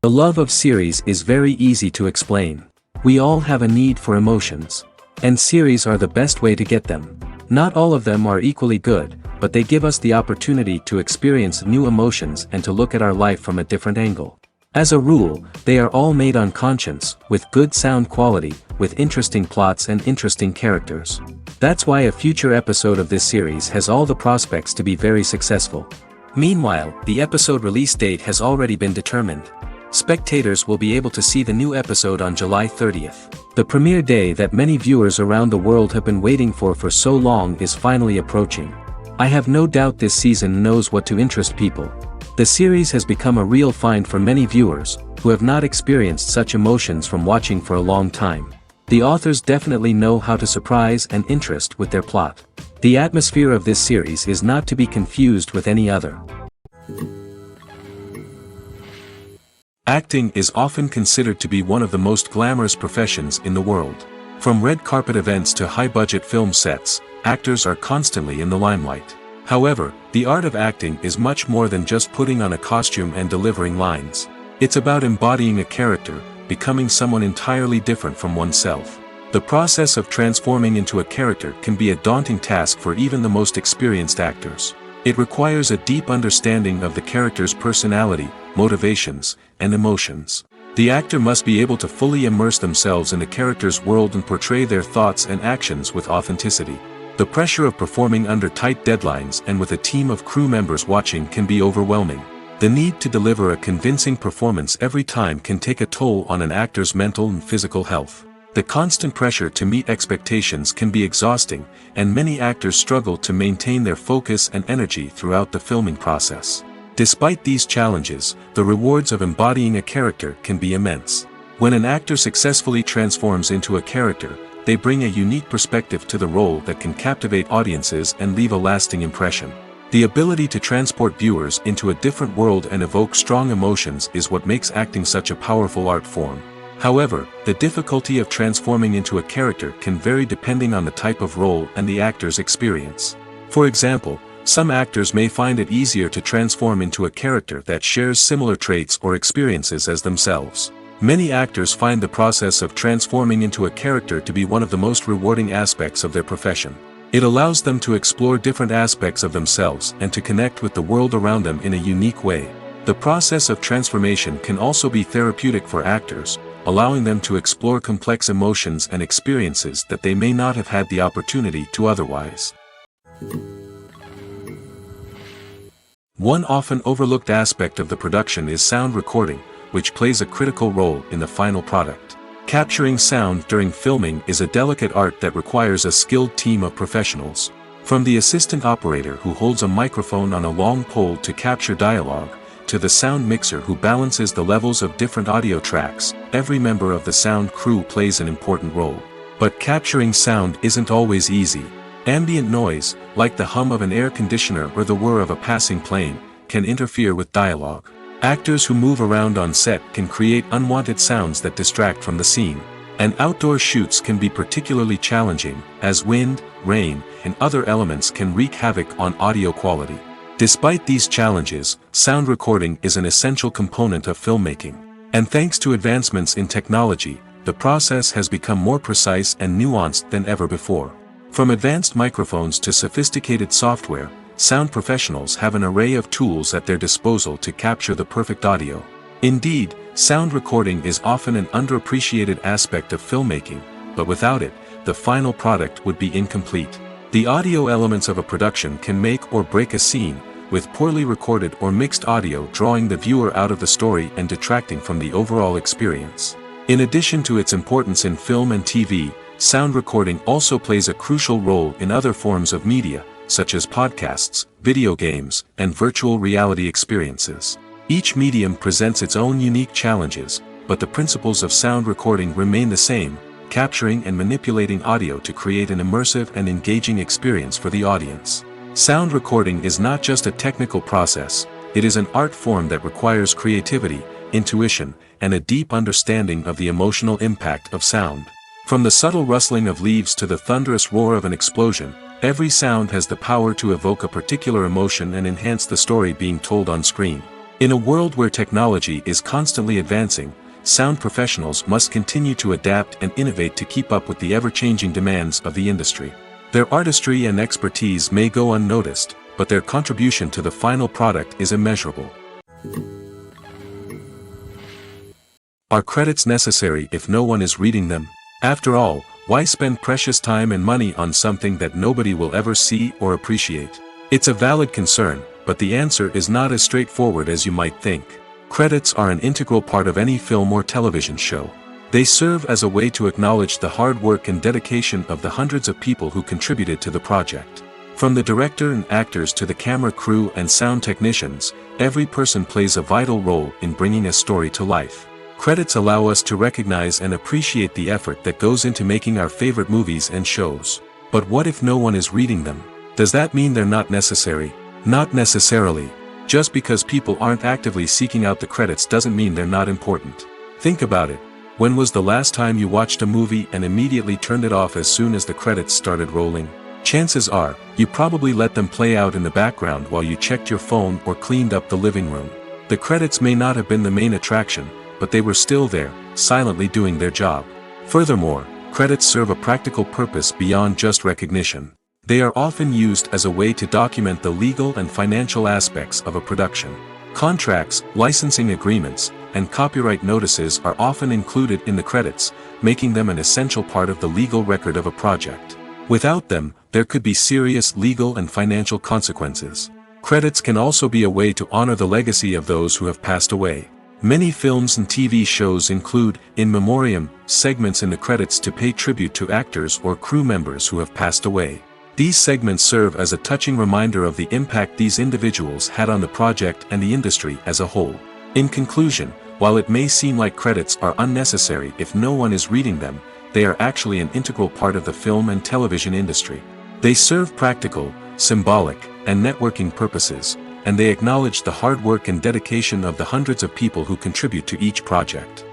The love of series is very easy to explain. We all have a need for emotions. And series are the best way to get them. Not all of them are equally good, but they give us the opportunity to experience new emotions and to look at our life from a different angle. As a rule, they are all made on conscience, with good sound quality, with interesting plots and interesting characters. That's why a future episode of this series has all the prospects to be very successful. Meanwhile, the episode release date has already been determined. Spectators will be able to see the new episode on July 30th. The premiere day that many viewers around the world have been waiting for so long is finally approaching. I have no doubt this season knows what to interest people. The series has become a real find for many viewers, who have not experienced such emotions from watching for a long time. The authors definitely know how to surprise and interest with their plot. The atmosphere of this series is not to be confused with any other. Acting is often considered to be one of the most glamorous professions in the world. From red carpet events to high-budget film sets, actors are constantly in the limelight. However, the art of acting is much more than just putting on a costume and delivering lines. It's about embodying a character, becoming someone entirely different from oneself. The process of transforming into a character can be a daunting task for even the most experienced actors. It requires a deep understanding of the character's personality, motivations, and emotions. The actor must be able to fully immerse themselves in the character's world and portray their thoughts and actions with authenticity. The pressure of performing under tight deadlines and with a team of crew members watching can be overwhelming. The need to deliver a convincing performance every time can take a toll on an actor's mental and physical health. The constant pressure to meet expectations can be exhausting, and many actors struggle to maintain their focus and energy throughout the filming process. Despite these challenges, the rewards of embodying a character can be immense. When an actor successfully transforms into a character, they bring a unique perspective to the role that can captivate audiences and leave a lasting impression. The ability to transport viewers into a different world and evoke strong emotions is what makes acting such a powerful art form. However, the difficulty of transforming into a character can vary depending on the type of role and the actor's experience. For example, some actors may find it easier to transform into a character that shares similar traits or experiences as themselves. Many actors find the process of transforming into a character to be one of the most rewarding aspects of their profession. It allows them to explore different aspects of themselves and to connect with the world around them in a unique way. The process of transformation can also be therapeutic for actors, allowing them to explore complex emotions and experiences that they may not have had the opportunity to otherwise. One often overlooked aspect of the production is sound recording, which plays a critical role in the final product. Capturing sound during filming is a delicate art that requires a skilled team of professionals. From the assistant operator who holds a microphone on a long pole to capture dialogue, to the sound mixer who balances the levels of different audio tracks, every member of the sound crew plays an important role. But capturing sound isn't always easy. Ambient noise, like the hum of an air conditioner or the whir of a passing plane, can interfere with dialogue. Actors who move around on set can create unwanted sounds that distract from the scene. And outdoor shoots can be particularly challenging, as wind, rain, and other elements can wreak havoc on audio quality. Despite these challenges, sound recording is an essential component of filmmaking. And thanks to advancements in technology, the process has become more precise and nuanced than ever before. From advanced microphones to sophisticated software, sound professionals have an array of tools at their disposal to capture the perfect audio. Indeed, sound recording is often an underappreciated aspect of filmmaking, but without it, the final product would be incomplete. The audio elements of a production can make or break a scene, with poorly recorded or mixed audio drawing the viewer out of the story and detracting from the overall experience. In addition to its importance in film and TV, sound recording also plays a crucial role in other forms of media, such as podcasts, video games, and virtual reality experiences. Each medium presents its own unique challenges, but the principles of sound recording remain the same, capturing and manipulating audio to create an immersive and engaging experience for the audience. Sound recording is not just a technical process, it is an art form that requires creativity, intuition, and a deep understanding of the emotional impact of sound. From the subtle rustling of leaves to the thunderous roar of an explosion, every sound has the power to evoke a particular emotion and enhance the story being told on screen. In a world where technology is constantly advancing, sound professionals must continue to adapt and innovate to keep up with the ever-changing demands of the industry. Their artistry and expertise may go unnoticed, but their contribution to the final product is immeasurable. Are credits necessary if no one is reading them? After all, why spend precious time and money on something that nobody will ever see or appreciate? It's a valid concern, but the answer is not as straightforward as you might think. Credits are an integral part of any film or television show. They serve as a way to acknowledge the hard work and dedication of the hundreds of people who contributed to the project. From the director and actors to the camera crew and sound technicians, every person plays a vital role in bringing a story to life. Credits allow us to recognize and appreciate the effort that goes into making our favorite movies and shows. But what if no one is reading them? Does that mean they're not necessary? Not necessarily. Just because people aren't actively seeking out the credits doesn't mean they're not important. Think about it. When was the last time you watched a movie and immediately turned it off as soon as the credits started rolling? Chances are, you probably let them play out in the background while you checked your phone or cleaned up the living room. The credits may not have been the main attraction, but they were still there, silently doing their job. Furthermore, credits serve a practical purpose beyond just recognition. They are often used as a way to document the legal and financial aspects of a production. Contracts, licensing agreements, and copyright notices are often included in the credits, making them an essential part of the legal record of a project. Without them, there could be serious legal and financial consequences. Credits can also be a way to honor the legacy of those who have passed away. Many films and TV shows include, in memoriam, segments in the credits to pay tribute to actors or crew members who have passed away. These segments serve as a touching reminder of the impact these individuals had on the project and the industry as a whole. In conclusion, while it may seem like credits are unnecessary if no one is reading them, they are actually an integral part of the film and television industry. They serve practical, symbolic, and networking purposes, and they acknowledge the hard work and dedication of the hundreds of people who contribute to each project.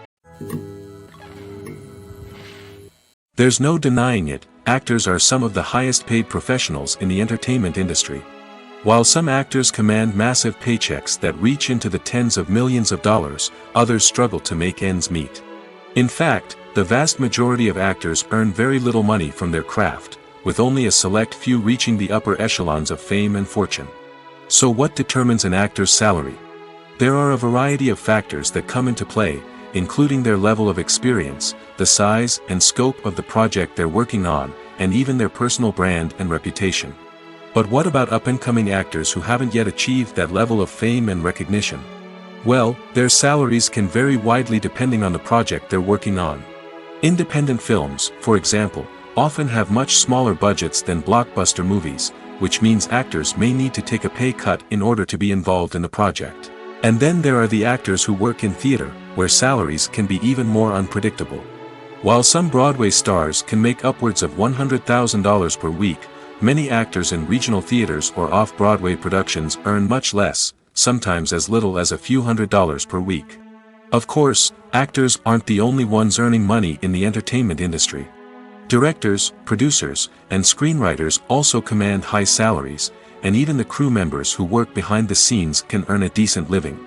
There's no denying it, actors are some of the highest paid professionals in the entertainment industry. While some actors command massive paychecks that reach into the tens of millions of dollars, others struggle to make ends meet. In fact, the vast majority of actors earn very little money from their craft, with only a select few reaching the upper echelons of fame and fortune. So what determines an actor's salary? There are a variety of factors that come into play, including their level of experience, the size and scope of the project they're working on, and even their personal brand and reputation. But what about up-and-coming actors who haven't yet achieved that level of fame and recognition? Well, their salaries can vary widely depending on the project they're working on. Independent films, for example, often have much smaller budgets than blockbuster movies, which means actors may need to take a pay cut in order to be involved in the project. And then there are the actors who work in theater, where salaries can be even more unpredictable. While some Broadway stars can make upwards of $100,000 per week, many actors in regional theaters or off-Broadway productions earn much less, sometimes as little as a few $100s per week. Of course, actors aren't the only ones earning money in the entertainment industry. Directors, producers, and screenwriters also command high salaries, and even the crew members who work behind the scenes can earn a decent living.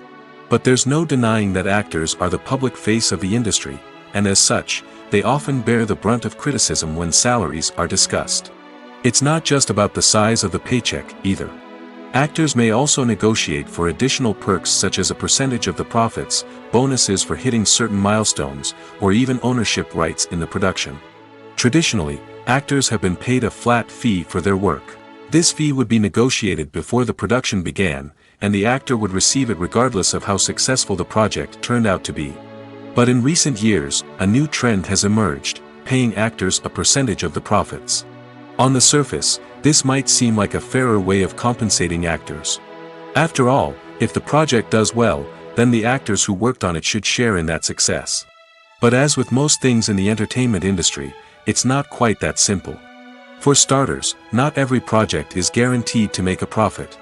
But there's no denying that actors are the public face of the industry, and as such, they often bear the brunt of criticism when salaries are discussed. It's not just about the size of the paycheck, either. Actors may also negotiate for additional perks such as a percentage of the profits, bonuses for hitting certain milestones, or even ownership rights in the production. Traditionally, actors have been paid a flat fee for their work. This fee would be negotiated before the production began, and the actor would receive it regardless of how successful the project turned out to be. But in recent years, a new trend has emerged, paying actors a percentage of the profits. On the surface, this might seem like a fairer way of compensating actors. After all, if the project does well, then the actors who worked on it should share in that success. But as with most things in the entertainment industry, it's not quite that simple. For starters, not every project is guaranteed to make a profit.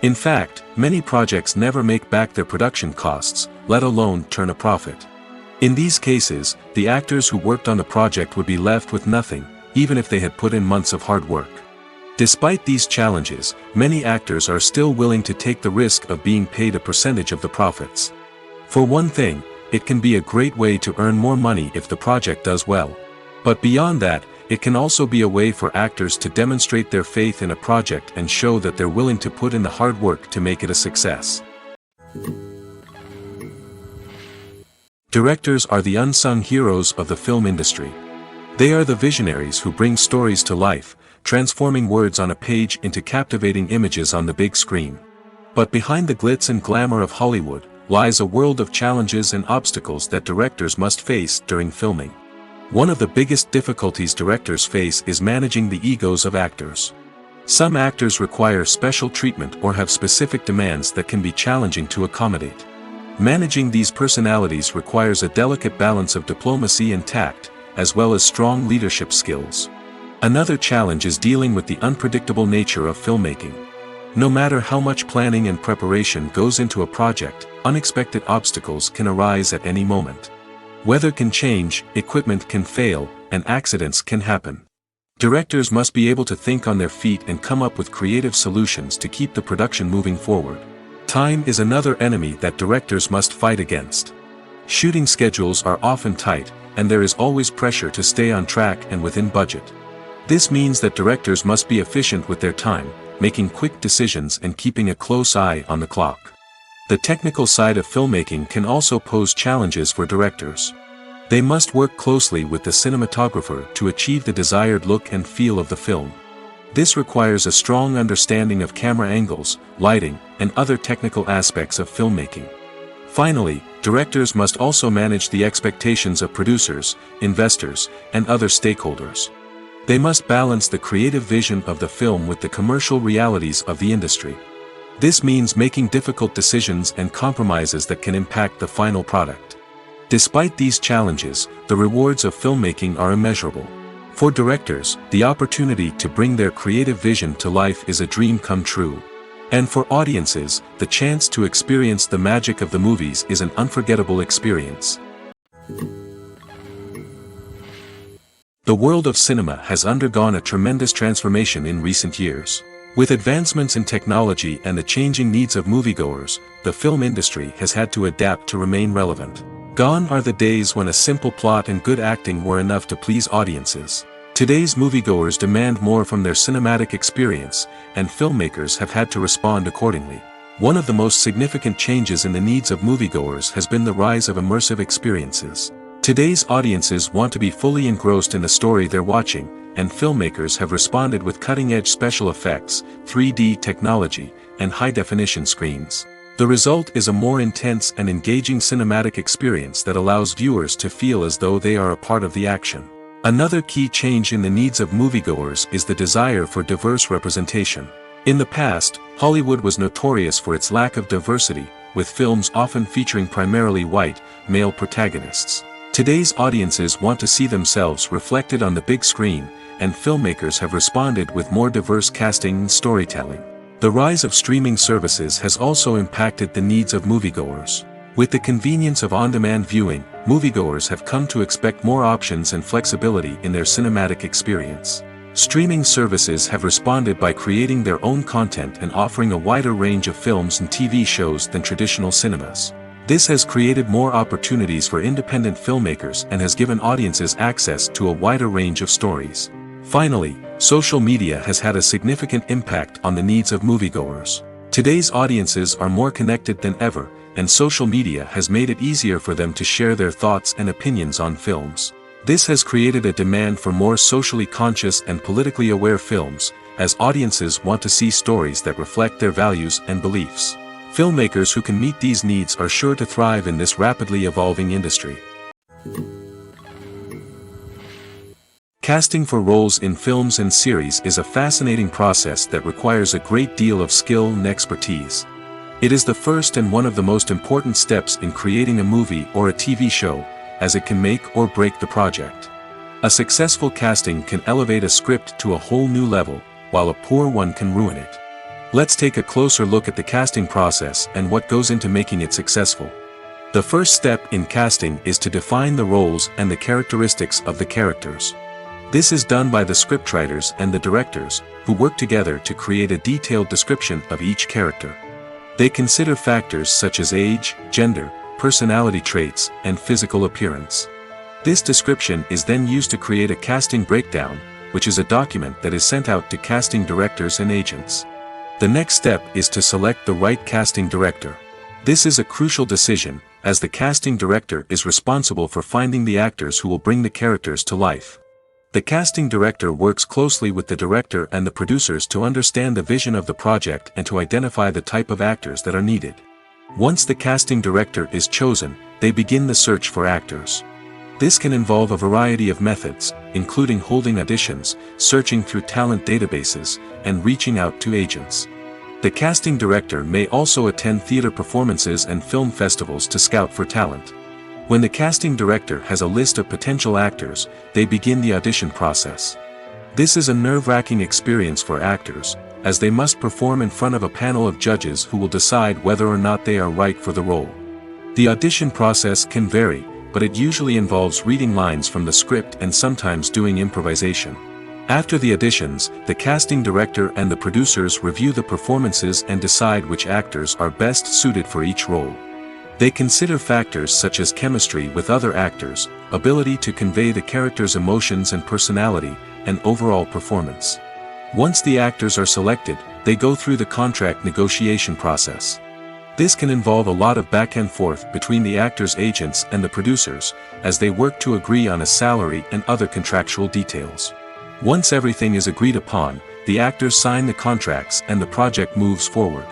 In fact, many projects never make back their production costs, let alone turn a profit. In these cases, the actors who worked on the project would be left with nothing, even if they had put in months of hard work. Despite these challenges, many actors are still willing to take the risk of being paid a percentage of the profits. For one thing, it can be a great way to earn more money if the project does well. But beyond that, it can also be a way for actors to demonstrate their faith in a project and show that they're willing to put in the hard work to make it a success. Directors are the unsung heroes of the film industry. They are the visionaries who bring stories to life, transforming words on a page into captivating images on the big screen. But behind the glitz and glamour of Hollywood lies a world of challenges and obstacles that directors must face during filming. One of the biggest difficulties directors face is managing the egos of actors. Some actors require special treatment or have specific demands that can be challenging to accommodate. Managing these personalities requires a delicate balance of diplomacy and tact, as well as strong leadership skills. Another challenge is dealing with the unpredictable nature of filmmaking. No matter how much planning and preparation goes into a project, unexpected obstacles can arise at any moment. Weather can change, equipment can fail, and accidents can happen. Directors must be able to think on their feet and come up with creative solutions to keep the production moving forward. Time is another enemy that directors must fight against. Shooting schedules are often tight, and there is always pressure to stay on track and within budget. This means that directors must be efficient with their time, making quick decisions and keeping a close eye on the clock. The technical side of filmmaking can also pose challenges for directors. They must work closely with the cinematographer to achieve the desired look and feel of the film. This requires a strong understanding of camera angles, lighting, and other technical aspects of filmmaking. Finally, directors must also manage the expectations of producers, investors, and other stakeholders. They must balance the creative vision of the film with the commercial realities of the industry. This means making difficult decisions and compromises that can impact the final product. Despite these challenges, the rewards of filmmaking are immeasurable. For directors, the opportunity to bring their creative vision to life is a dream come true. And for audiences, the chance to experience the magic of the movies is an unforgettable experience. The world of cinema has undergone a tremendous transformation in recent years. With advancements in technology and the changing needs of moviegoers, the film industry has had to adapt to remain relevant. Gone are the days when a simple plot and good acting were enough to please audiences. Today's moviegoers demand more from their cinematic experience, and filmmakers have had to respond accordingly. One of the most significant changes in the needs of moviegoers has been the rise of immersive experiences. Today's audiences want to be fully engrossed in the story they're watching, and filmmakers have responded with cutting-edge special effects, 3D technology, and high-definition screens. The result is a more intense and engaging cinematic experience that allows viewers to feel as though they are a part of the action. Another key change in the needs of moviegoers is the desire for diverse representation. In the past, Hollywood was notorious for its lack of diversity, with films often featuring primarily white, male protagonists. Today's audiences want to see themselves reflected on the big screen, and filmmakers have responded with more diverse casting and storytelling. The rise of streaming services has also impacted the needs of moviegoers. With the convenience of on-demand viewing, moviegoers have come to expect more options and flexibility in their cinematic experience. Streaming services have responded by creating their own content and offering a wider range of films and TV shows than traditional cinemas. This has created more opportunities for independent filmmakers and has given audiences access to a wider range of stories. Finally, social media has had a significant impact on the needs of moviegoers. Today's audiences are more connected than ever, and social media has made it easier for them to share their thoughts and opinions on films. This has created a demand for more socially conscious and politically aware films, as audiences want to see stories that reflect their values and beliefs. Filmmakers who can meet these needs are sure to thrive in this rapidly evolving industry. Casting for roles in films and series is a fascinating process that requires a great deal of skill and expertise. It is the first and one of the most important steps in creating a movie or a TV show, as it can make or break the project. A successful casting can elevate a script to a whole new level, while a poor one can ruin it. Let's take a closer look at the casting process and what goes into making it successful. The first step in casting is to define the roles and the characteristics of the characters. This is done by the scriptwriters and the directors, who work together to create a detailed description of each character. They consider factors such as age, gender, personality traits, and physical appearance. This description is then used to create a casting breakdown, which is a document that is sent out to casting directors and agents. The next step is to select the right casting director. This is a crucial decision, as the casting director is responsible for finding the actors who will bring the characters to life. The casting director works closely with the director and the producers to understand the vision of the project and to identify the type of actors that are needed. Once the casting director is chosen, they begin the search for actors. This can involve a variety of methods, including holding auditions, searching through talent databases, and reaching out to agents. The casting director may also attend theater performances and film festivals to scout for talent. When the casting director has a list of potential actors, they begin the audition process. This is a nerve-wracking experience for actors, as they must perform in front of a panel of judges who will decide whether or not they are right for the role. The audition process can vary, but it usually involves reading lines from the script and sometimes doing improvisation. After the auditions, the casting director and the producers review the performances and decide which actors are best suited for each role. They consider factors such as chemistry with other actors, ability to convey the character's emotions and personality, and overall performance. Once the actors are selected, they go through the contract negotiation process. This can involve a lot of back and forth between the actors' agents and the producers, as they work to agree on a salary and other contractual details. Once everything is agreed upon, the actors sign the contracts and the project moves forward.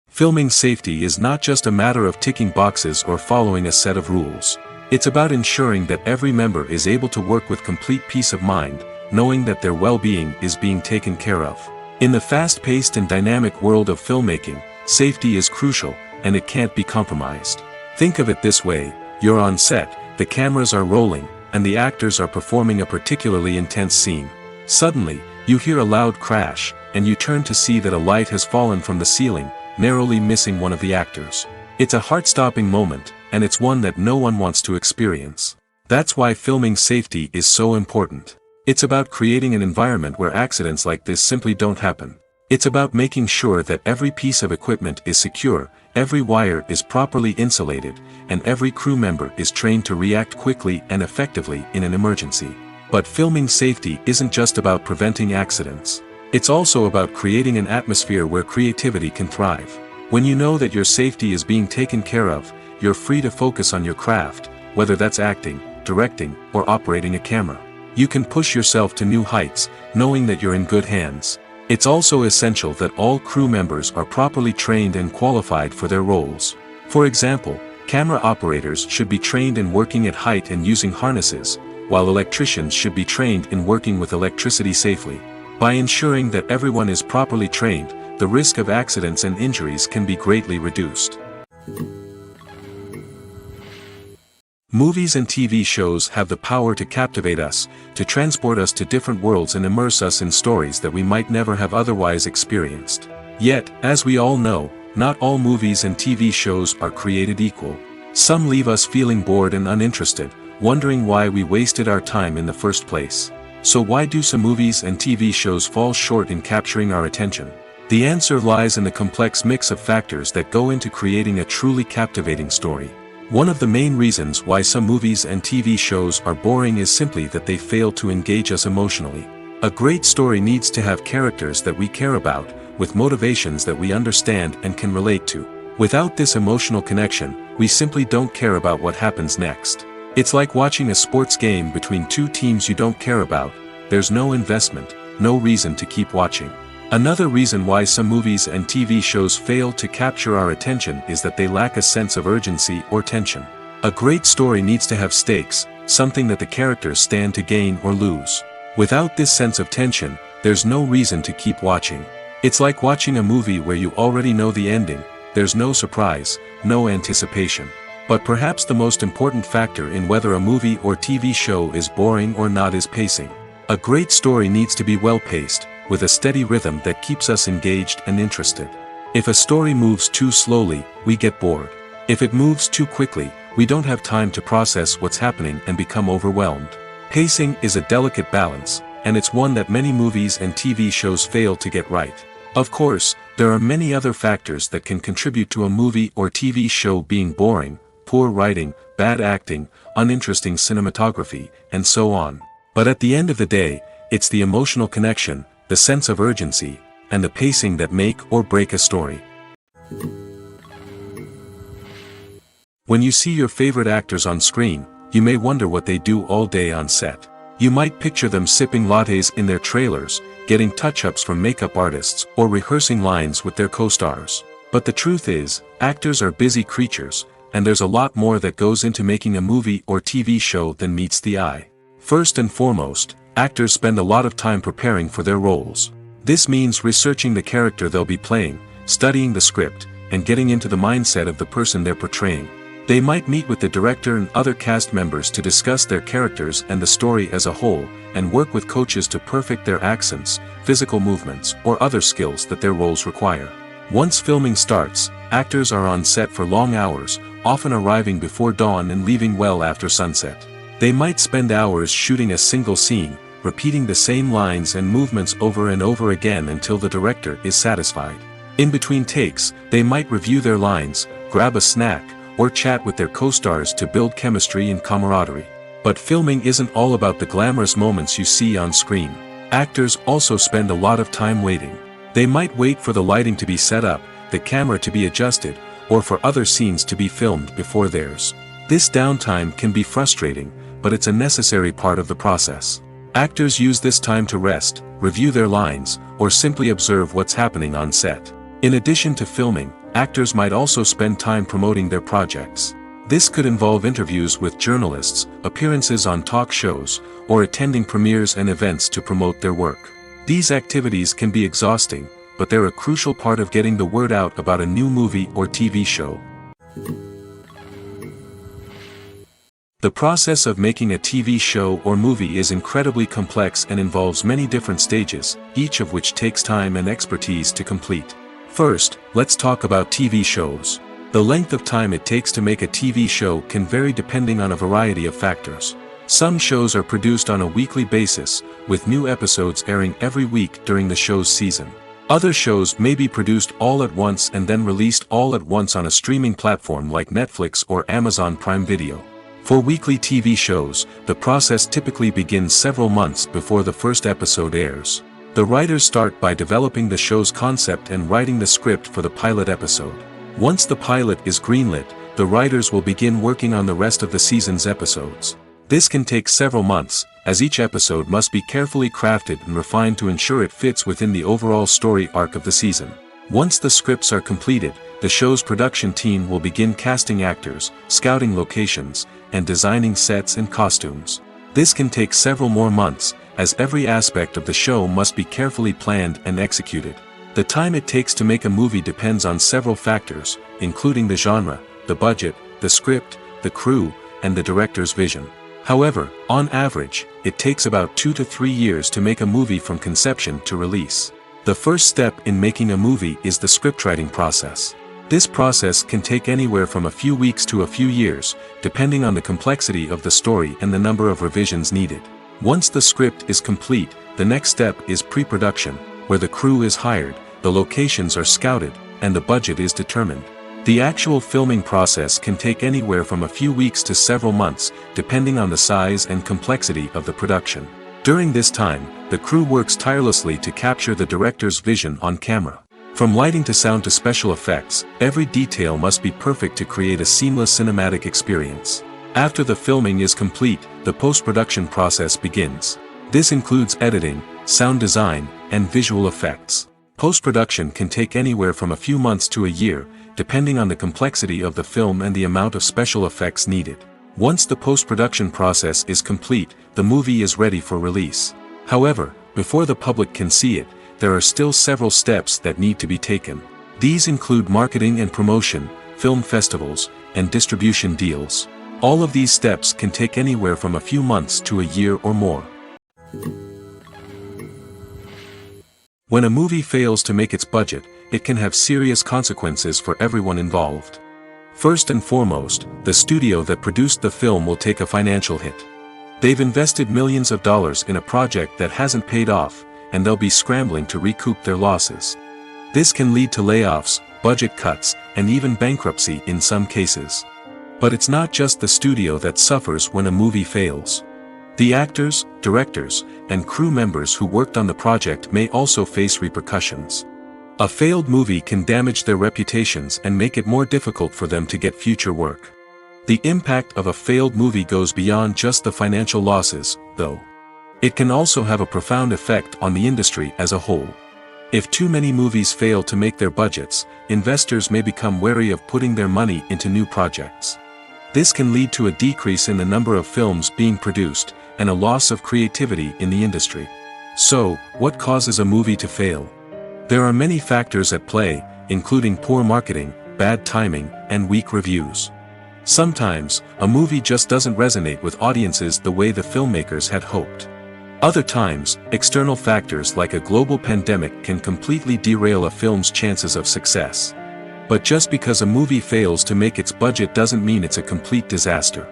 Filming safety is not just a matter of ticking boxes or following a set of rules. It's about ensuring that every member is able to work with complete peace of mind, knowing that their well-being is being taken care of. In the fast-paced and dynamic world of filmmaking, safety is crucial, and it can't be compromised. Think of it this way: you're on set, the cameras are rolling, and the actors are performing a particularly intense scene. Suddenly, you hear a loud crash, and you turn to see that a light has fallen from the ceiling, narrowly missing one of the actors. It's a heart-stopping moment, and it's one that no one wants to experience. That's why filming safety is so important. It's about creating an environment where accidents like this simply don't happen. It's about making sure that every piece of equipment is secure, every wire is properly insulated, and every crew member is trained to react quickly and effectively in an emergency. But filming safety isn't just about preventing accidents. It's also about creating an atmosphere where creativity can thrive. When you know that your safety is being taken care of, you're free to focus on your craft, whether that's acting, directing, or operating a camera. You can push yourself to new heights, knowing that you're in good hands. It's also essential that all crew members are properly trained and qualified for their roles. For example, camera operators should be trained in working at height and using harnesses, while electricians should be trained in working with electricity safely. By ensuring that everyone is properly trained, the risk of accidents and injuries can be greatly reduced. Movies and TV shows have the power to captivate us, to transport us to different worlds and immerse us in stories that we might never have otherwise experienced. Yet, as we all know, not all movies and TV shows are created equal. Some leave us feeling bored and uninterested, wondering why we wasted our time in the first place. So why do some movies and TV shows fall short in capturing our attention? The answer lies in the complex mix of factors that go into creating a truly captivating story. One of the main reasons why some movies and TV shows are boring is simply that they fail to engage us emotionally. A great story needs to have characters that we care about, with motivations that we understand and can relate to. Without this emotional connection, we simply don't care about what happens next. It's like watching a sports game between two teams you don't care about. There's no investment, no reason to keep watching. Another reason why some movies and TV shows fail to capture our attention is that they lack a sense of urgency or tension. A great story needs to have stakes, something that the characters stand to gain or lose. Without this sense of tension, there's no reason to keep watching. It's like watching a movie where you already know the ending. There's no surprise, no anticipation. But perhaps the most important factor in whether a movie or TV show is boring or not is pacing. A great story needs to be well-paced, with a steady rhythm that keeps us engaged and interested. If a story moves too slowly, we get bored. If it moves too quickly, we don't have time to process what's happening and become overwhelmed. Pacing is a delicate balance, and it's one that many movies and TV shows fail to get right. Of course, there are many other factors that can contribute to a movie or TV show being boring: poor writing, bad acting, uninteresting cinematography, and so on. But at the end of the day, it's the emotional connection, the sense of urgency, and the pacing that make or break a story. When you see your favorite actors on screen, you may wonder what they do all day on set. You might picture them sipping lattes in their trailers, getting touch-ups from makeup artists, or rehearsing lines with their co-stars. But the truth is, actors are busy creatures, and there's a lot more that goes into making a movie or TV show than meets the eye. First and foremost, actors spend a lot of time preparing for their roles. This means researching the character they'll be playing, studying the script, and getting into the mindset of the person they're portraying. They might meet with the director and other cast members to discuss their characters and the story as a whole, and work with coaches to perfect their accents, physical movements, or other skills that their roles require. Once filming starts, actors are on set for long hours, often arriving before dawn and leaving well after sunset. They might spend hours shooting a single scene, repeating the same lines and movements over and over again until the director is satisfied. In between takes, they might review their lines, grab a snack, or chat with their co-stars to build chemistry and camaraderie. But filming isn't all about the glamorous moments you see on screen. Actors also spend a lot of time waiting. They might wait for the lighting to be set up, the camera to be adjusted, or for other scenes to be filmed before theirs. This downtime can be frustrating, but it's a necessary part of the process. Actors use this time to rest, review their lines, or simply observe what's happening on set. In addition to filming, actors might also spend time promoting their projects. This could involve interviews with journalists, appearances on talk shows, or attending premieres and events to promote their work. These activities can be exhausting, but they're a crucial part of getting the word out about a new movie or TV show. The process of making a TV show or movie is incredibly complex and involves many different stages, each of which takes time and expertise to complete. First, let's talk about TV shows. The length of time it takes to make a TV show can vary depending on a variety of factors. Some shows are produced on a weekly basis, with new episodes airing every week during the show's season. Other shows may be produced all at once and then released all at once on a streaming platform like Netflix or Amazon Prime Video. For weekly TV shows, the process typically begins several months before the first episode airs. The writers start by developing the show's concept and writing the script for the pilot episode. Once the pilot is greenlit, the writers will begin working on the rest of the season's episodes. This can take several months, as each episode must be carefully crafted and refined to ensure it fits within the overall story arc of the season. Once the scripts are completed, the show's production team will begin casting actors, scouting locations, and designing sets and costumes. This can take several more months, as every aspect of the show must be carefully planned and executed. The time it takes to make a movie depends on several factors, including the genre, the budget, the script, the crew, and the director's vision. However, on average, it takes about 2 to 3 years to make a movie from conception to release. The first step in making a movie is the scriptwriting process. This process can take anywhere from a few weeks to a few years, depending on the complexity of the story and the number of revisions needed. Once the script is complete, the next step is pre-production, where the crew is hired, the locations are scouted, and the budget is determined. The actual filming process can take anywhere from a few weeks to several months, depending on the size and complexity of the production. During this time, the crew works tirelessly to capture the director's vision on camera. From lighting to sound to special effects, every detail must be perfect to create a seamless cinematic experience. After the filming is complete, the post-production process begins. This includes editing, sound design, and visual effects. Post-production can take anywhere from a few months to a year, depending on the complexity of the film and the amount of special effects needed. Once the post-production process is complete, the movie is ready for release. However, before the public can see it, there are still several steps that need to be taken. These include marketing and promotion, film festivals, and distribution deals. All of these steps can take anywhere from a few months to a year or more. When a movie fails to make its budget, it can have serious consequences for everyone involved. First and foremost, the studio that produced the film will take a financial hit. They've invested millions of dollars in a project that hasn't paid off, and they'll be scrambling to recoup their losses. This can lead to layoffs, budget cuts, and even bankruptcy in some cases. But it's not just the studio that suffers when a movie fails. The actors, directors, and crew members who worked on the project may also face repercussions. A failed movie can damage their reputations and make it more difficult for them to get future work. The impact of a failed movie goes beyond just the financial losses, though. It can also have a profound effect on the industry as a whole. If too many movies fail to make their budgets, investors may become wary of putting their money into new projects. This can lead to a decrease in the number of films being produced, and a loss of creativity in the industry. So, what causes a movie to fail? There are many factors at play, including poor marketing, bad timing, and weak reviews. Sometimes, a movie just doesn't resonate with audiences the way the filmmakers had hoped. Other times, external factors like a global pandemic can completely derail a film's chances of success. But just because a movie fails to make its budget doesn't mean it's a complete disaster.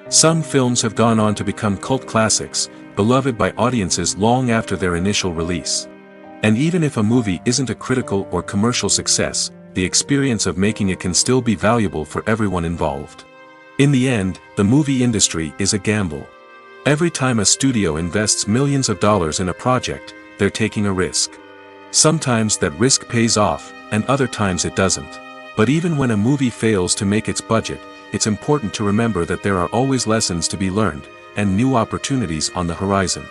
Some films have gone on to become cult classics, beloved by audiences long after their initial release. And even if a movie isn't a critical or commercial success, the experience of making it can still be valuable for everyone involved. In the end, the movie industry is a gamble. Every time a studio invests millions of dollars in a project, they're taking a risk. Sometimes that risk pays off, and other times it doesn't. But even when a movie fails to make its budget, it's important to remember that there are always lessons to be learned, and new opportunities on the horizon.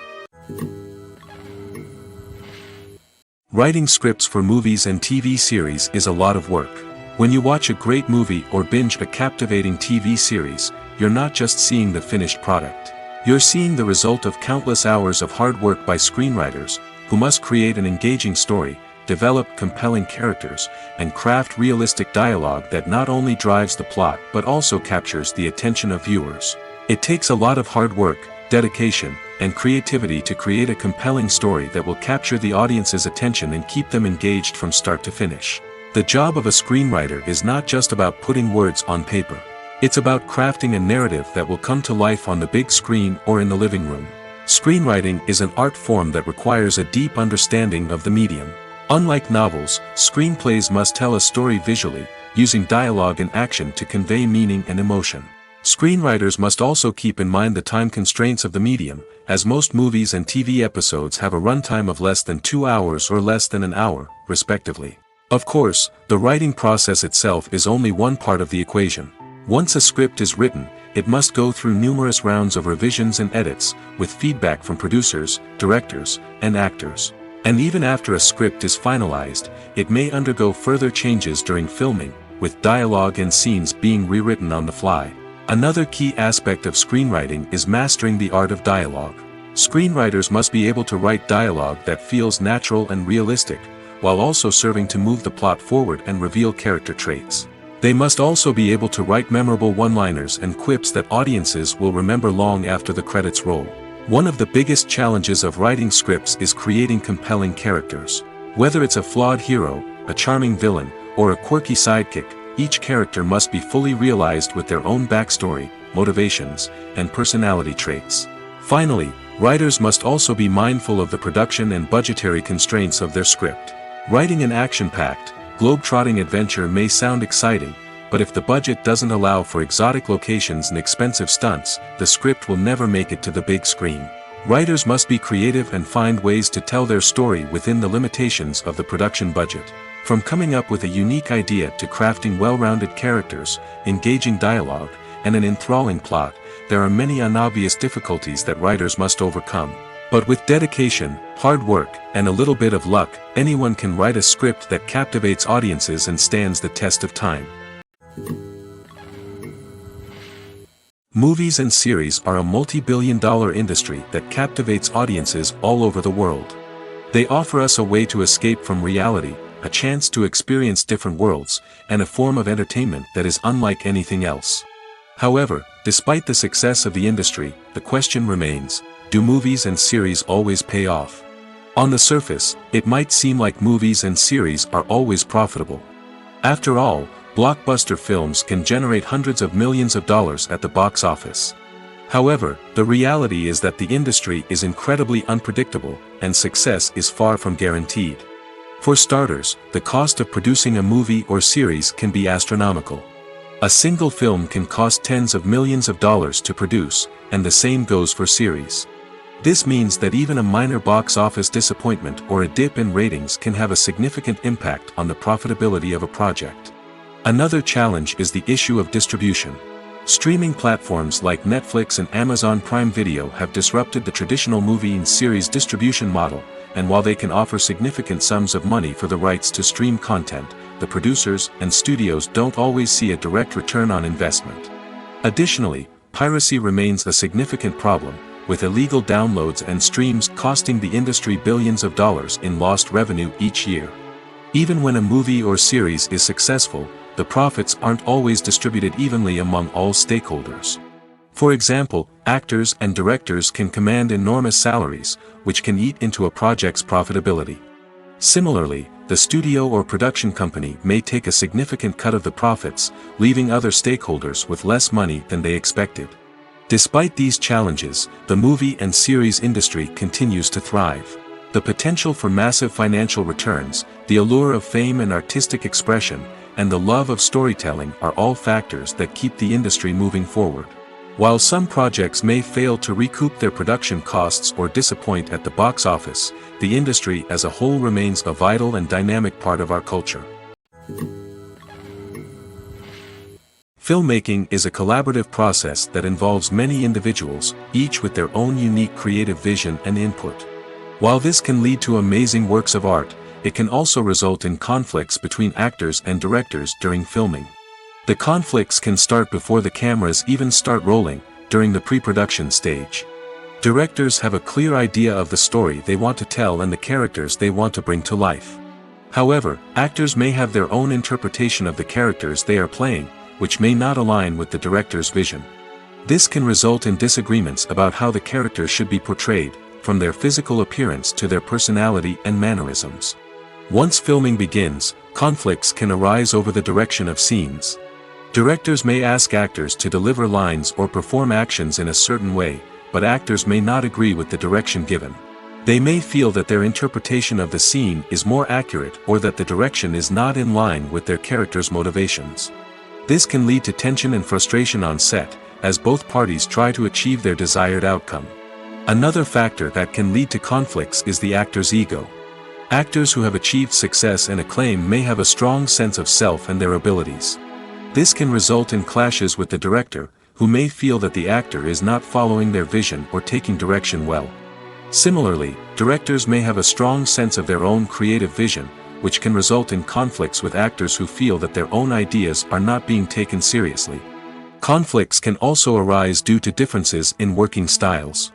Writing scripts for movies and TV series is a lot of work. When you watch a great movie or binge a captivating TV series, you're not just seeing the finished product. You're seeing the result of countless hours of hard work by screenwriters, who must create an engaging story, develop compelling characters, and craft realistic dialogue that not only drives the plot but also captures the attention of viewers. It takes a lot of hard work, dedication, and creativity to create a compelling story that will capture the audience's attention and keep them engaged from start to finish. The job of a screenwriter is not just about putting words on paper. It's about crafting a narrative that will come to life on the big screen or in the living room. Screenwriting is an art form that requires a deep understanding of the medium. Unlike novels, screenplays must tell a story visually, using dialogue and action to convey meaning and emotion. Screenwriters must also keep in mind the time constraints of the medium, as most movies and TV episodes have a runtime of less than 2 hours or less than an hour, respectively. Of course, the writing process itself is only one part of the equation. Once a script is written, it must go through numerous rounds of revisions and edits, with feedback from producers, directors, and actors. And even after a script is finalized, it may undergo further changes during filming, with dialogue and scenes being rewritten on the fly. Another key aspect of screenwriting is mastering the art of dialogue. Screenwriters must be able to write dialogue that feels natural and realistic, while also serving to move the plot forward and reveal character traits. They must also be able to write memorable one-liners and quips that audiences will remember long after the credits roll. One of the biggest challenges of writing scripts is creating compelling characters. Whether it's a flawed hero, a charming villain, or a quirky sidekick, each character must be fully realized with their own backstory, motivations, and personality traits. Finally, writers must also be mindful of the production and budgetary constraints of their script. Writing an action-packed, globe-trotting adventure may sound exciting, but if the budget doesn't allow for exotic locations and expensive stunts, the script will never make it to the big screen. Writers must be creative and find ways to tell their story within the limitations of the production budget. From coming up with a unique idea to crafting well-rounded characters, engaging dialogue, and an enthralling plot, there are many unobvious difficulties that writers must overcome. But with dedication, hard work, and a little bit of luck, anyone can write a script that captivates audiences and stands the test of time. Movies and series are a multi-billion-dollar industry that captivates audiences all over the world. They offer us a way to escape from reality, a chance to experience different worlds, and a form of entertainment that is unlike anything else. However, despite the success of the industry, the question remains, do movies and series always pay off? On the surface, it might seem like movies and series are always profitable. After all, blockbuster films can generate hundreds of millions of dollars at the box office. However, the reality is that the industry is incredibly unpredictable, and success is far from guaranteed. For starters, the cost of producing a movie or series can be astronomical. A single film can cost tens of millions of dollars to produce, and the same goes for series. This means that even a minor box office disappointment or a dip in ratings can have a significant impact on the profitability of a project. Another challenge is the issue of distribution. Streaming platforms like Netflix and Amazon Prime Video have disrupted the traditional movie and series distribution model, and while they can offer significant sums of money for the rights to stream content, the producers and studios don't always see a direct return on investment. Additionally, piracy remains a significant problem, with illegal downloads and streams costing the industry billions of dollars in lost revenue each year. Even when a movie or series is successful, the profits aren't always distributed evenly among all stakeholders. For example, actors and directors can command enormous salaries, which can eat into a project's profitability. Similarly, the studio or production company may take a significant cut of the profits, leaving other stakeholders with less money than they expected. Despite these challenges, the movie and series industry continues to thrive. The potential for massive financial returns, the allure of fame and artistic expression, and the love of storytelling are all factors that keep the industry moving forward. While some projects may fail to recoup their production costs or disappoint at the box office, the industry as a whole remains a vital and dynamic part of our culture. Filmmaking is a collaborative process that involves many individuals, each with their own unique creative vision and input. While this can lead to amazing works of art, it can also result in conflicts between actors and directors during filming. The conflicts can start before the cameras even start rolling, during the pre-production stage. Directors have a clear idea of the story they want to tell and the characters they want to bring to life. However, actors may have their own interpretation of the characters they are playing, which may not align with the director's vision. This can result in disagreements about how the characters should be portrayed, from their physical appearance to their personality and mannerisms. Once filming begins, conflicts can arise over the direction of scenes. Directors may ask actors to deliver lines or perform actions in a certain way, but actors may not agree with the direction given. They may feel that their interpretation of the scene is more accurate or that the direction is not in line with their character's motivations. This can lead to tension and frustration on set, as both parties try to achieve their desired outcome. Another factor that can lead to conflicts is the actor's ego. Actors who have achieved success and acclaim may have a strong sense of self and their abilities. This can result in clashes with the director, who may feel that the actor is not following their vision or taking direction well. Similarly, directors may have a strong sense of their own creative vision, which can result in conflicts with actors who feel that their own ideas are not being taken seriously. Conflicts can also arise due to differences in working styles.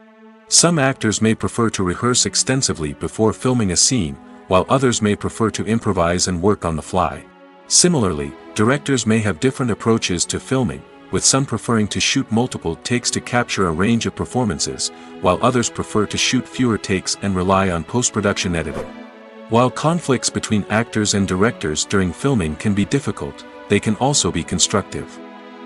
Some actors may prefer to rehearse extensively before filming a scene, while others may prefer to improvise and work on the fly. Similarly, directors may have different approaches to filming, with some preferring to shoot multiple takes to capture a range of performances, while others prefer to shoot fewer takes and rely on post-production editing. While conflicts between actors and directors during filming can be difficult, they can also be constructive.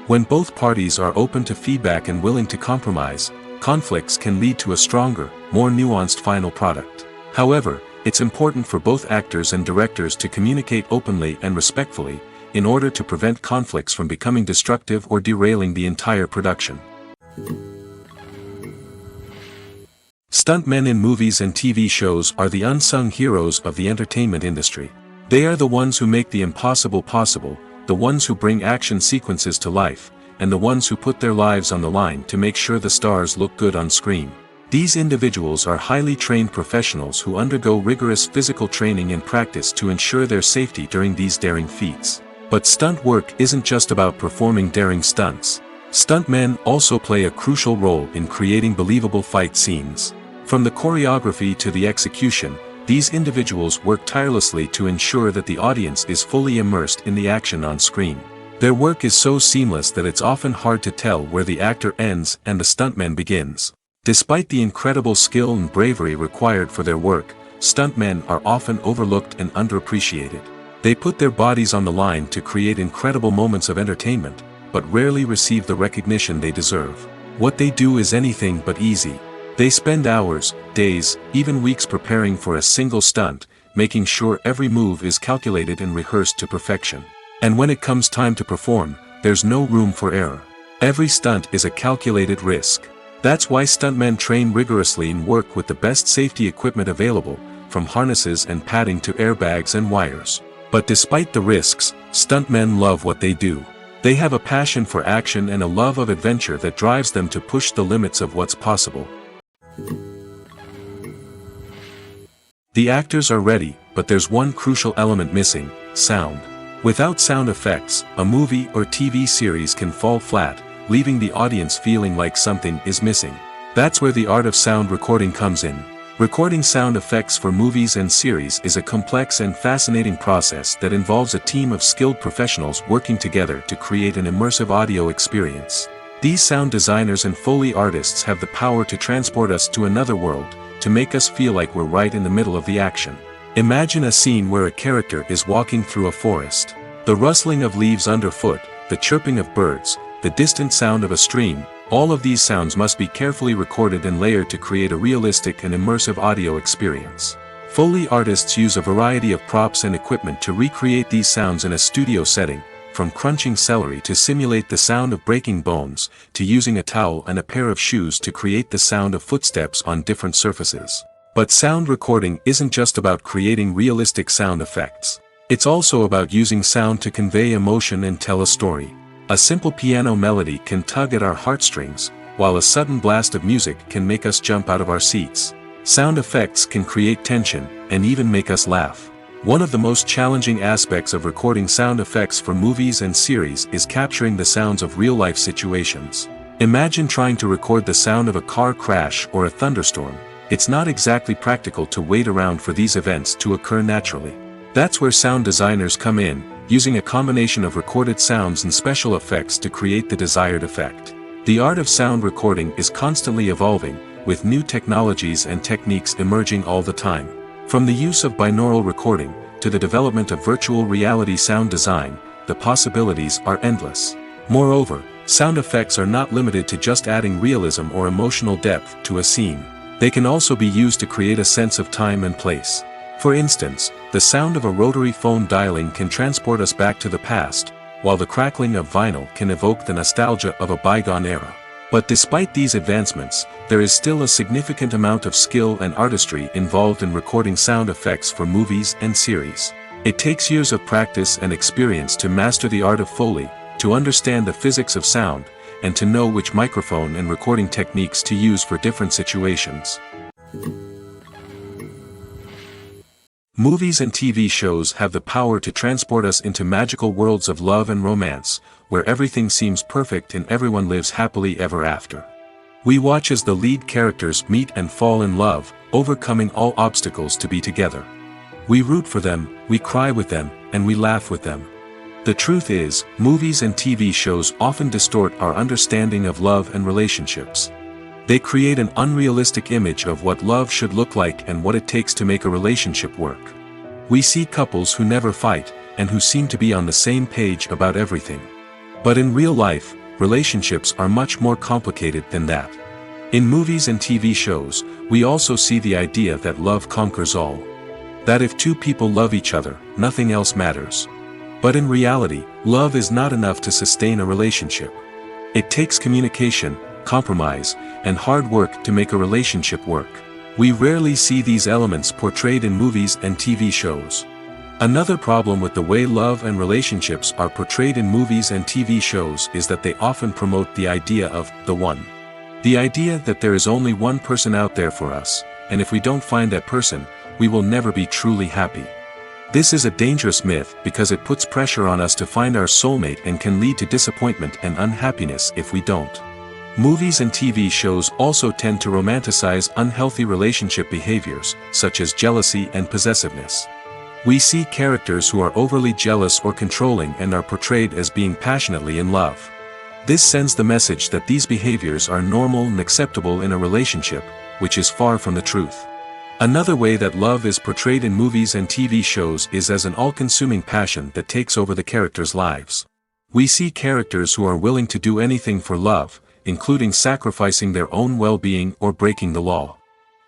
When both parties are open to feedback and willing to compromise, conflicts can lead to a stronger, more nuanced final product. However, it's important for both actors and directors to communicate openly and respectfully, in order to prevent conflicts from becoming destructive or derailing the entire production. Stuntmen in movies and TV shows are the unsung heroes of the entertainment industry. They are the ones who make the impossible possible, the ones who bring action sequences to life, and the ones who put their lives on the line to make sure the stars look good on screen. These individuals are highly trained professionals who undergo rigorous physical training and practice to ensure their safety during these daring feats. But stunt work isn't just about performing daring stunts. Stuntmen also play a crucial role in creating believable fight scenes. From the choreography to the execution, these individuals work tirelessly to ensure that the audience is fully immersed in the action on screen. Their work is so seamless that it's often hard to tell where the actor ends and the stuntman begins. Despite the incredible skill and bravery required for their work, stuntmen are often overlooked and underappreciated. They put their bodies on the line to create incredible moments of entertainment, but rarely receive the recognition they deserve. What they do is anything but easy. They spend hours, days, even weeks preparing for a single stunt, making sure every move is calculated and rehearsed to perfection. And when it comes time to perform, there's no room for error. Every stunt is a calculated risk. That's why stuntmen train rigorously and work with the best safety equipment available, from harnesses and padding to airbags and wires. But despite the risks, stuntmen love what they do. They have a passion for action and a love of adventure that drives them to push the limits of what's possible. The actors are ready, but there's one crucial element missing: sound. Without sound effects, a movie or TV series can fall flat, leaving the audience feeling like something is missing. That's where the art of sound recording comes in. Recording sound effects for movies and series is a complex and fascinating process that involves a team of skilled professionals working together to create an immersive audio experience. These sound designers and Foley artists have the power to transport us to another world, to make us feel like we're right in the middle of the action. Imagine a scene where a character is walking through a forest. The rustling of leaves underfoot, the chirping of birds, the distant sound of a stream, all of these sounds must be carefully recorded and layered to create a realistic and immersive audio experience. Foley artists use a variety of props and equipment to recreate these sounds in a studio setting, from crunching celery to simulate the sound of breaking bones, to using a towel and a pair of shoes to create the sound of footsteps on different surfaces. But sound recording isn't just about creating realistic sound effects. It's also about using sound to convey emotion and tell a story. A simple piano melody can tug at our heartstrings, while a sudden blast of music can make us jump out of our seats. Sound effects can create tension, and even make us laugh. One of the most challenging aspects of recording sound effects for movies and series is capturing the sounds of real-life situations. Imagine trying to record the sound of a car crash or a thunderstorm. It's not exactly practical to wait around for these events to occur naturally. That's where sound designers come in, using a combination of recorded sounds and special effects to create the desired effect. The art of sound recording is constantly evolving, with new technologies and techniques emerging all the time. From the use of binaural recording, to the development of virtual reality sound design, the possibilities are endless. Moreover, sound effects are not limited to just adding realism or emotional depth to a scene. They can also be used to create a sense of time and place. For instance, the sound of a rotary phone dialing can transport us back to the past, while the crackling of vinyl can evoke the nostalgia of a bygone era. But despite these advancements, there is still a significant amount of skill and artistry involved in recording sound effects for movies and series. It takes years of practice and experience to master the art of Foley, to understand the physics of sound, and to know which microphone and recording techniques to use for different situations. Movies and TV shows have the power to transport us into magical worlds of love and romance, where everything seems perfect and everyone lives happily ever after. We watch as the lead characters meet and fall in love, overcoming all obstacles to be together. We root for them, we cry with them, and we laugh with them. The truth is, movies and TV shows often distort our understanding of love and relationships. They create an unrealistic image of what love should look like and what it takes to make a relationship work. We see couples who never fight, and who seem to be on the same page about everything. But in real life, relationships are much more complicated than that. In movies and TV shows, we also see the idea that love conquers all. That if two people love each other, nothing else matters. But in reality, love is not enough to sustain a relationship. It takes communication, compromise, and hard work to make a relationship work. We rarely see these elements portrayed in movies and TV shows. Another problem with the way love and relationships are portrayed in movies and TV shows is that they often promote the idea of the one. The idea that there is only one person out there for us, and if we don't find that person, we will never be truly happy. This is a dangerous myth because it puts pressure on us to find our soulmate and can lead to disappointment and unhappiness if we don't. Movies and TV shows also tend to romanticize unhealthy relationship behaviors, such as jealousy and possessiveness. We see characters who are overly jealous or controlling and are portrayed as being passionately in love. This sends the message that these behaviors are normal and acceptable in a relationship, which is far from the truth. Another way that love is portrayed in movies and TV shows is as an all-consuming passion that takes over the characters' lives. We see characters who are willing to do anything for love, including sacrificing their own well-being or breaking the law.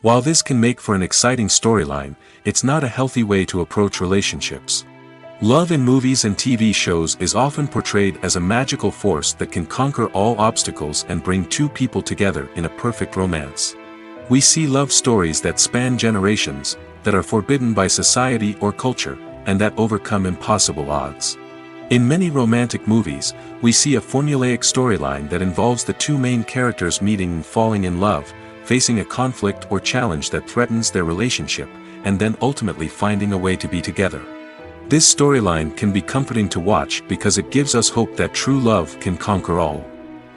While this can make for an exciting storyline, it's not a healthy way to approach relationships. Love in movies and TV shows is often portrayed as a magical force that can conquer all obstacles and bring two people together in a perfect romance. We see love stories that span generations, that are forbidden by society or culture, and that overcome impossible odds. In many romantic movies, we see a formulaic storyline that involves the two main characters meeting and falling in love, facing a conflict or challenge that threatens their relationship, and then ultimately finding a way to be together. This storyline can be comforting to watch because it gives us hope that true love can conquer all.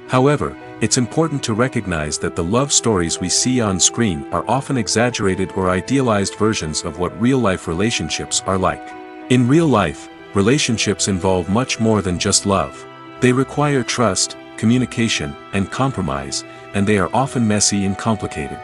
However, it's important to recognize that the love stories we see on screen are often exaggerated or idealized versions of what real-life relationships are like. In real life, relationships involve much more than just love. They require trust, communication, and compromise, and they are often messy and complicated.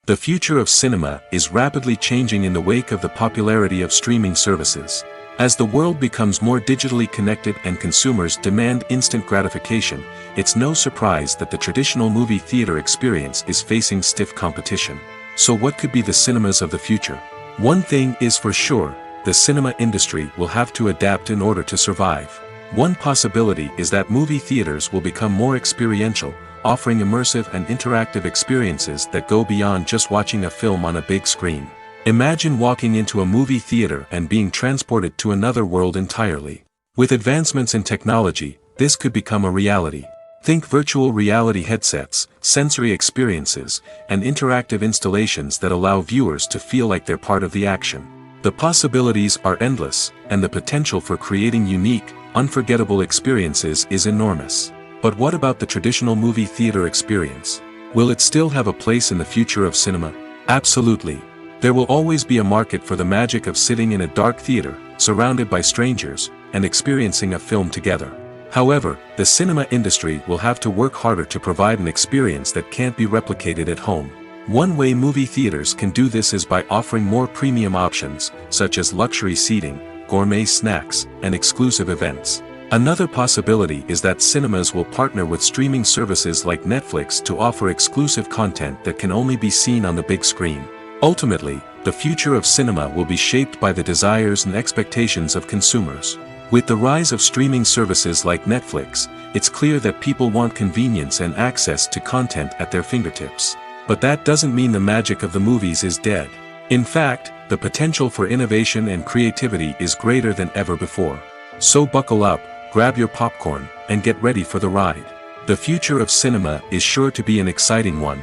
The future of cinema is rapidly changing in the wake of the popularity of streaming services. As the world becomes more digitally connected and consumers demand instant gratification, it's no surprise that the traditional movie theater experience is facing stiff competition. So what could be the cinemas of the future? One thing is for sure, the cinema industry will have to adapt in order to survive. One possibility is that movie theaters will become more experiential, offering immersive and interactive experiences that go beyond just watching a film on a big screen. Imagine walking into a movie theater and being transported to another world entirely. With advancements in technology, this could become a reality. Think virtual reality headsets, sensory experiences, and interactive installations that allow viewers to feel like they're part of the action. The possibilities are endless, and the potential for creating unique, unforgettable experiences is enormous. But what about the traditional movie theater experience? Will it still have a place in the future of cinema? Absolutely. There will always be a market for the magic of sitting in a dark theater, surrounded by strangers, and experiencing a film together. However, the cinema industry will have to work harder to provide an experience that can't be replicated at home. One way movie theaters can do this is by offering more premium options, such as luxury seating, gourmet snacks, and exclusive events. Another possibility is that cinemas will partner with streaming services like Netflix to offer exclusive content that can only be seen on the big screen. Ultimately, the future of cinema will be shaped by the desires and expectations of consumers. With the rise of streaming services like Netflix, it's clear that people want convenience and access to content at their fingertips. But that doesn't mean the magic of the movies is dead. In fact, the potential for innovation and creativity is greater than ever before. So buckle up, grab your popcorn, and get ready for the ride. The future of cinema is sure to be an exciting one.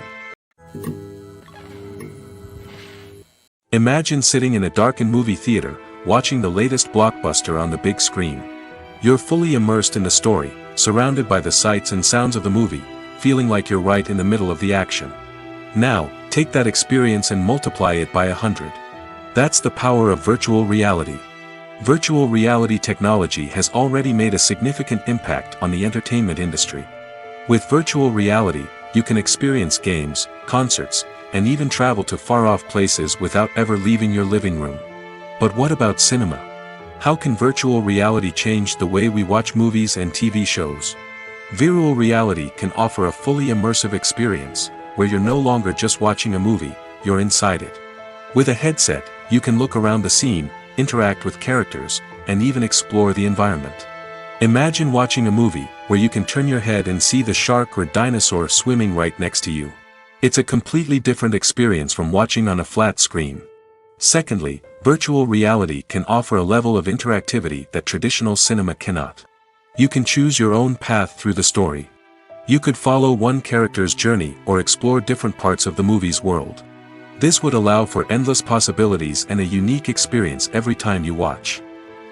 Imagine sitting in a darkened movie theater, watching the latest blockbuster on the big screen. You're fully immersed in the story, surrounded by the sights and sounds of the movie, feeling like you're right in the middle of the action. Now, take that experience and multiply it by 100. That's the power of virtual reality. Virtual reality technology has already made a significant impact on the entertainment industry. With virtual reality, you can experience games, concerts, and even travel to far-off places without ever leaving your living room. But what about cinema? How can virtual reality change the way we watch movies and TV shows? Virtual reality can offer a fully immersive experience, where you're no longer just watching a movie, you're inside it. With a headset, you can look around the scene, interact with characters, and even explore the environment. Imagine watching a movie where you can turn your head and see the shark or dinosaur swimming right next to you. It's a completely different experience from watching on a flat screen. Secondly, virtual reality can offer a level of interactivity that traditional cinema cannot. You can choose your own path through the story. You could follow one character's journey or explore different parts of the movie's world. This would allow for endless possibilities and a unique experience every time you watch.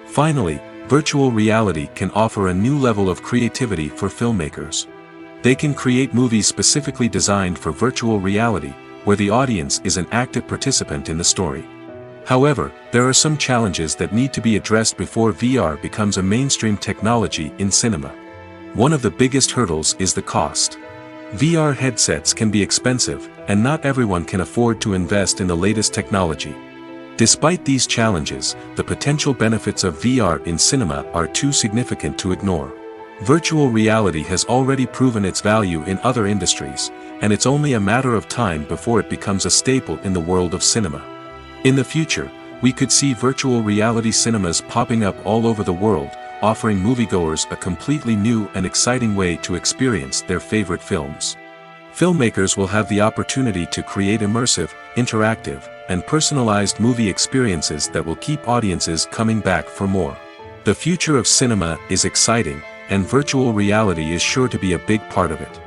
Finally, virtual reality can offer a new level of creativity for filmmakers. They can create movies specifically designed for virtual reality, where the audience is an active participant in the story. However, there are some challenges that need to be addressed before VR becomes a mainstream technology in cinema. One of the biggest hurdles is the cost. VR headsets can be expensive, and not everyone can afford to invest in the latest technology. Despite these challenges, the potential benefits of VR in cinema are too significant to ignore. Virtual reality has already proven its value in other industries, and it's only a matter of time before it becomes a staple in the world of cinema. In the future, we could see virtual reality cinemas popping up all over the world, offering moviegoers a completely new and exciting way to experience their favorite films. Filmmakers will have the opportunity to create immersive, interactive, and personalized movie experiences that will keep audiences coming back for more. The future of cinema is exciting, and virtual reality is sure to be a big part of it.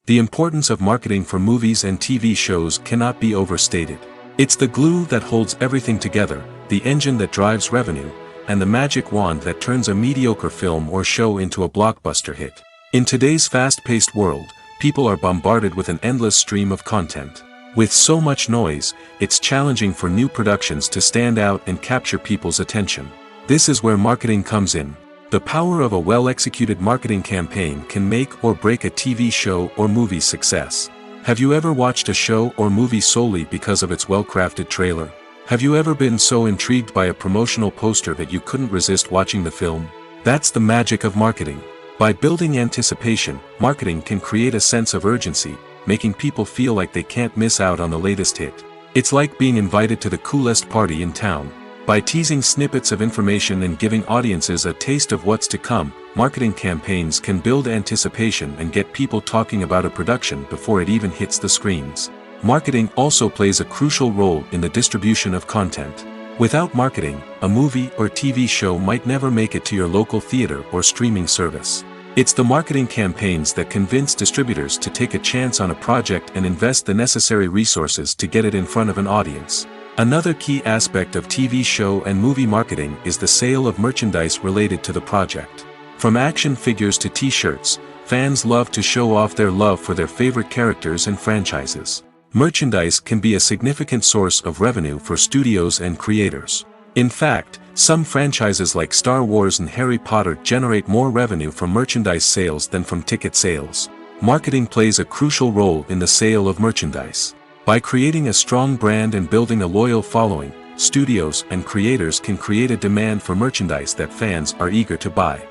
The importance of marketing for movies and TV shows cannot be overstated. It's the glue that holds everything together, the engine that drives revenue, and the magic wand that turns a mediocre film or show into a blockbuster hit. In today's fast-paced world, people are bombarded with an endless stream of content. With so much noise, it's challenging for new productions to stand out and capture people's attention. This is where marketing comes in. The power of a well-executed marketing campaign can make or break a TV show or movie's success. Have you ever watched a show or movie solely because of its well-crafted trailer? Have you ever been so intrigued by a promotional poster that you couldn't resist watching the film? That's the magic of marketing. By building anticipation, marketing can create a sense of urgency, making people feel like they can't miss out on the latest hit. It's like being invited to the coolest party in town. By teasing snippets of information and giving audiences a taste of what's to come, marketing campaigns can build anticipation and get people talking about a production before it even hits the screens. Marketing also plays a crucial role in the distribution of content. Without marketing, a movie or TV show might never make it to your local theater or streaming service. It's the marketing campaigns that convince distributors to take a chance on a project and invest the necessary resources to get it in front of an audience. Another key aspect of TV show and movie marketing is the sale of merchandise related to the project. From action figures to t-shirts, fans love to show off their love for their favorite characters and franchises. Merchandise can be a significant source of revenue for studios and creators. In fact, some franchises like Star Wars and Harry Potter generate more revenue from merchandise sales than from ticket sales. Marketing plays a crucial role in the sale of merchandise. By creating a strong brand and building a loyal following, studios and creators can create a demand for merchandise that fans are eager to buy.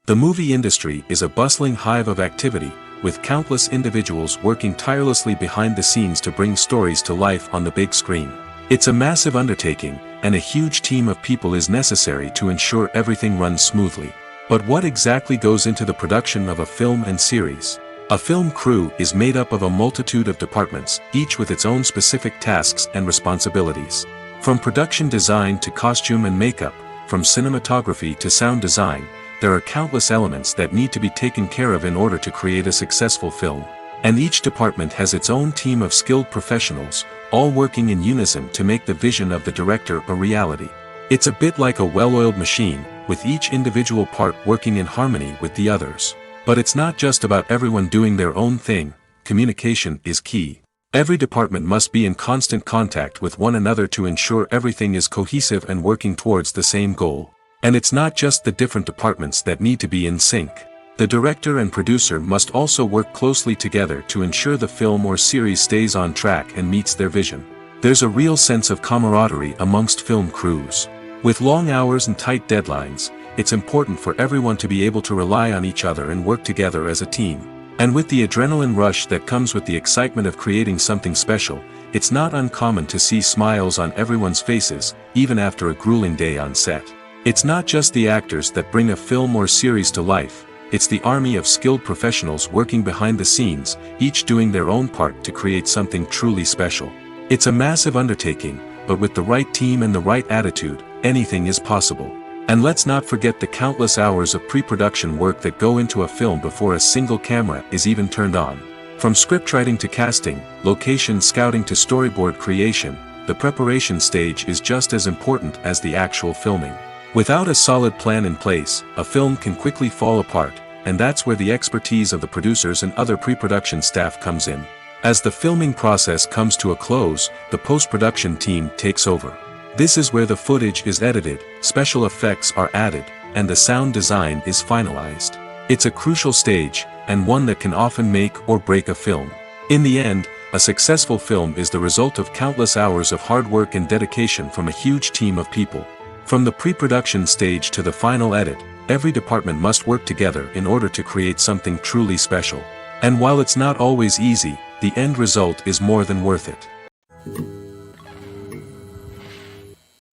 The movie industry is a bustling hive of activity, with countless individuals working tirelessly behind the scenes to bring stories to life on the big screen. It's a massive undertaking, and a huge team of people is necessary to ensure everything runs smoothly. But what exactly goes into the production of a film and series? A film crew is made up of a multitude of departments, each with its own specific tasks and responsibilities. From production design to costume and makeup, from cinematography to sound design, there are countless elements that need to be taken care of in order to create a successful film. And each department has its own team of skilled professionals, all working in unison to make the vision of the director a reality. It's a bit like a well-oiled machine, with each individual part working in harmony with the others. But it's not just about everyone doing their own thing. Communication is key. Every department must be in constant contact with one another to ensure everything is cohesive and working towards the same goal. And it's not just the different departments that need to be in sync. The director and producer must also work closely together to ensure the film or series stays on track and meets their vision. There's a real sense of camaraderie amongst film crews. With long hours and tight deadlines, it's important for everyone to be able to rely on each other and work together as a team. And with the adrenaline rush that comes with the excitement of creating something special, it's not uncommon to see smiles on everyone's faces, even after a grueling day on set. It's not just the actors that bring a film or series to life, it's the army of skilled professionals working behind the scenes, each doing their own part to create something truly special. It's a massive undertaking, but with the right team and the right attitude, anything is possible. And let's not forget the countless hours of pre-production work that go into a film before a single camera is even turned on. From scriptwriting to casting, location scouting to storyboard creation, the preparation stage is just as important as the actual filming. Without a solid plan in place, a film can quickly fall apart, and that's where the expertise of the producers and other pre-production staff comes in. As the filming process comes to a close, the post-production team takes over. This is where the footage is edited, special effects are added, and the sound design is finalized. It's a crucial stage, and one that can often make or break a film. In the end, a successful film is the result of countless hours of hard work and dedication from a huge team of people. From the pre-production stage to the final edit, every department must work together in order to create something truly special. And while it's not always easy, the end result is more than worth it.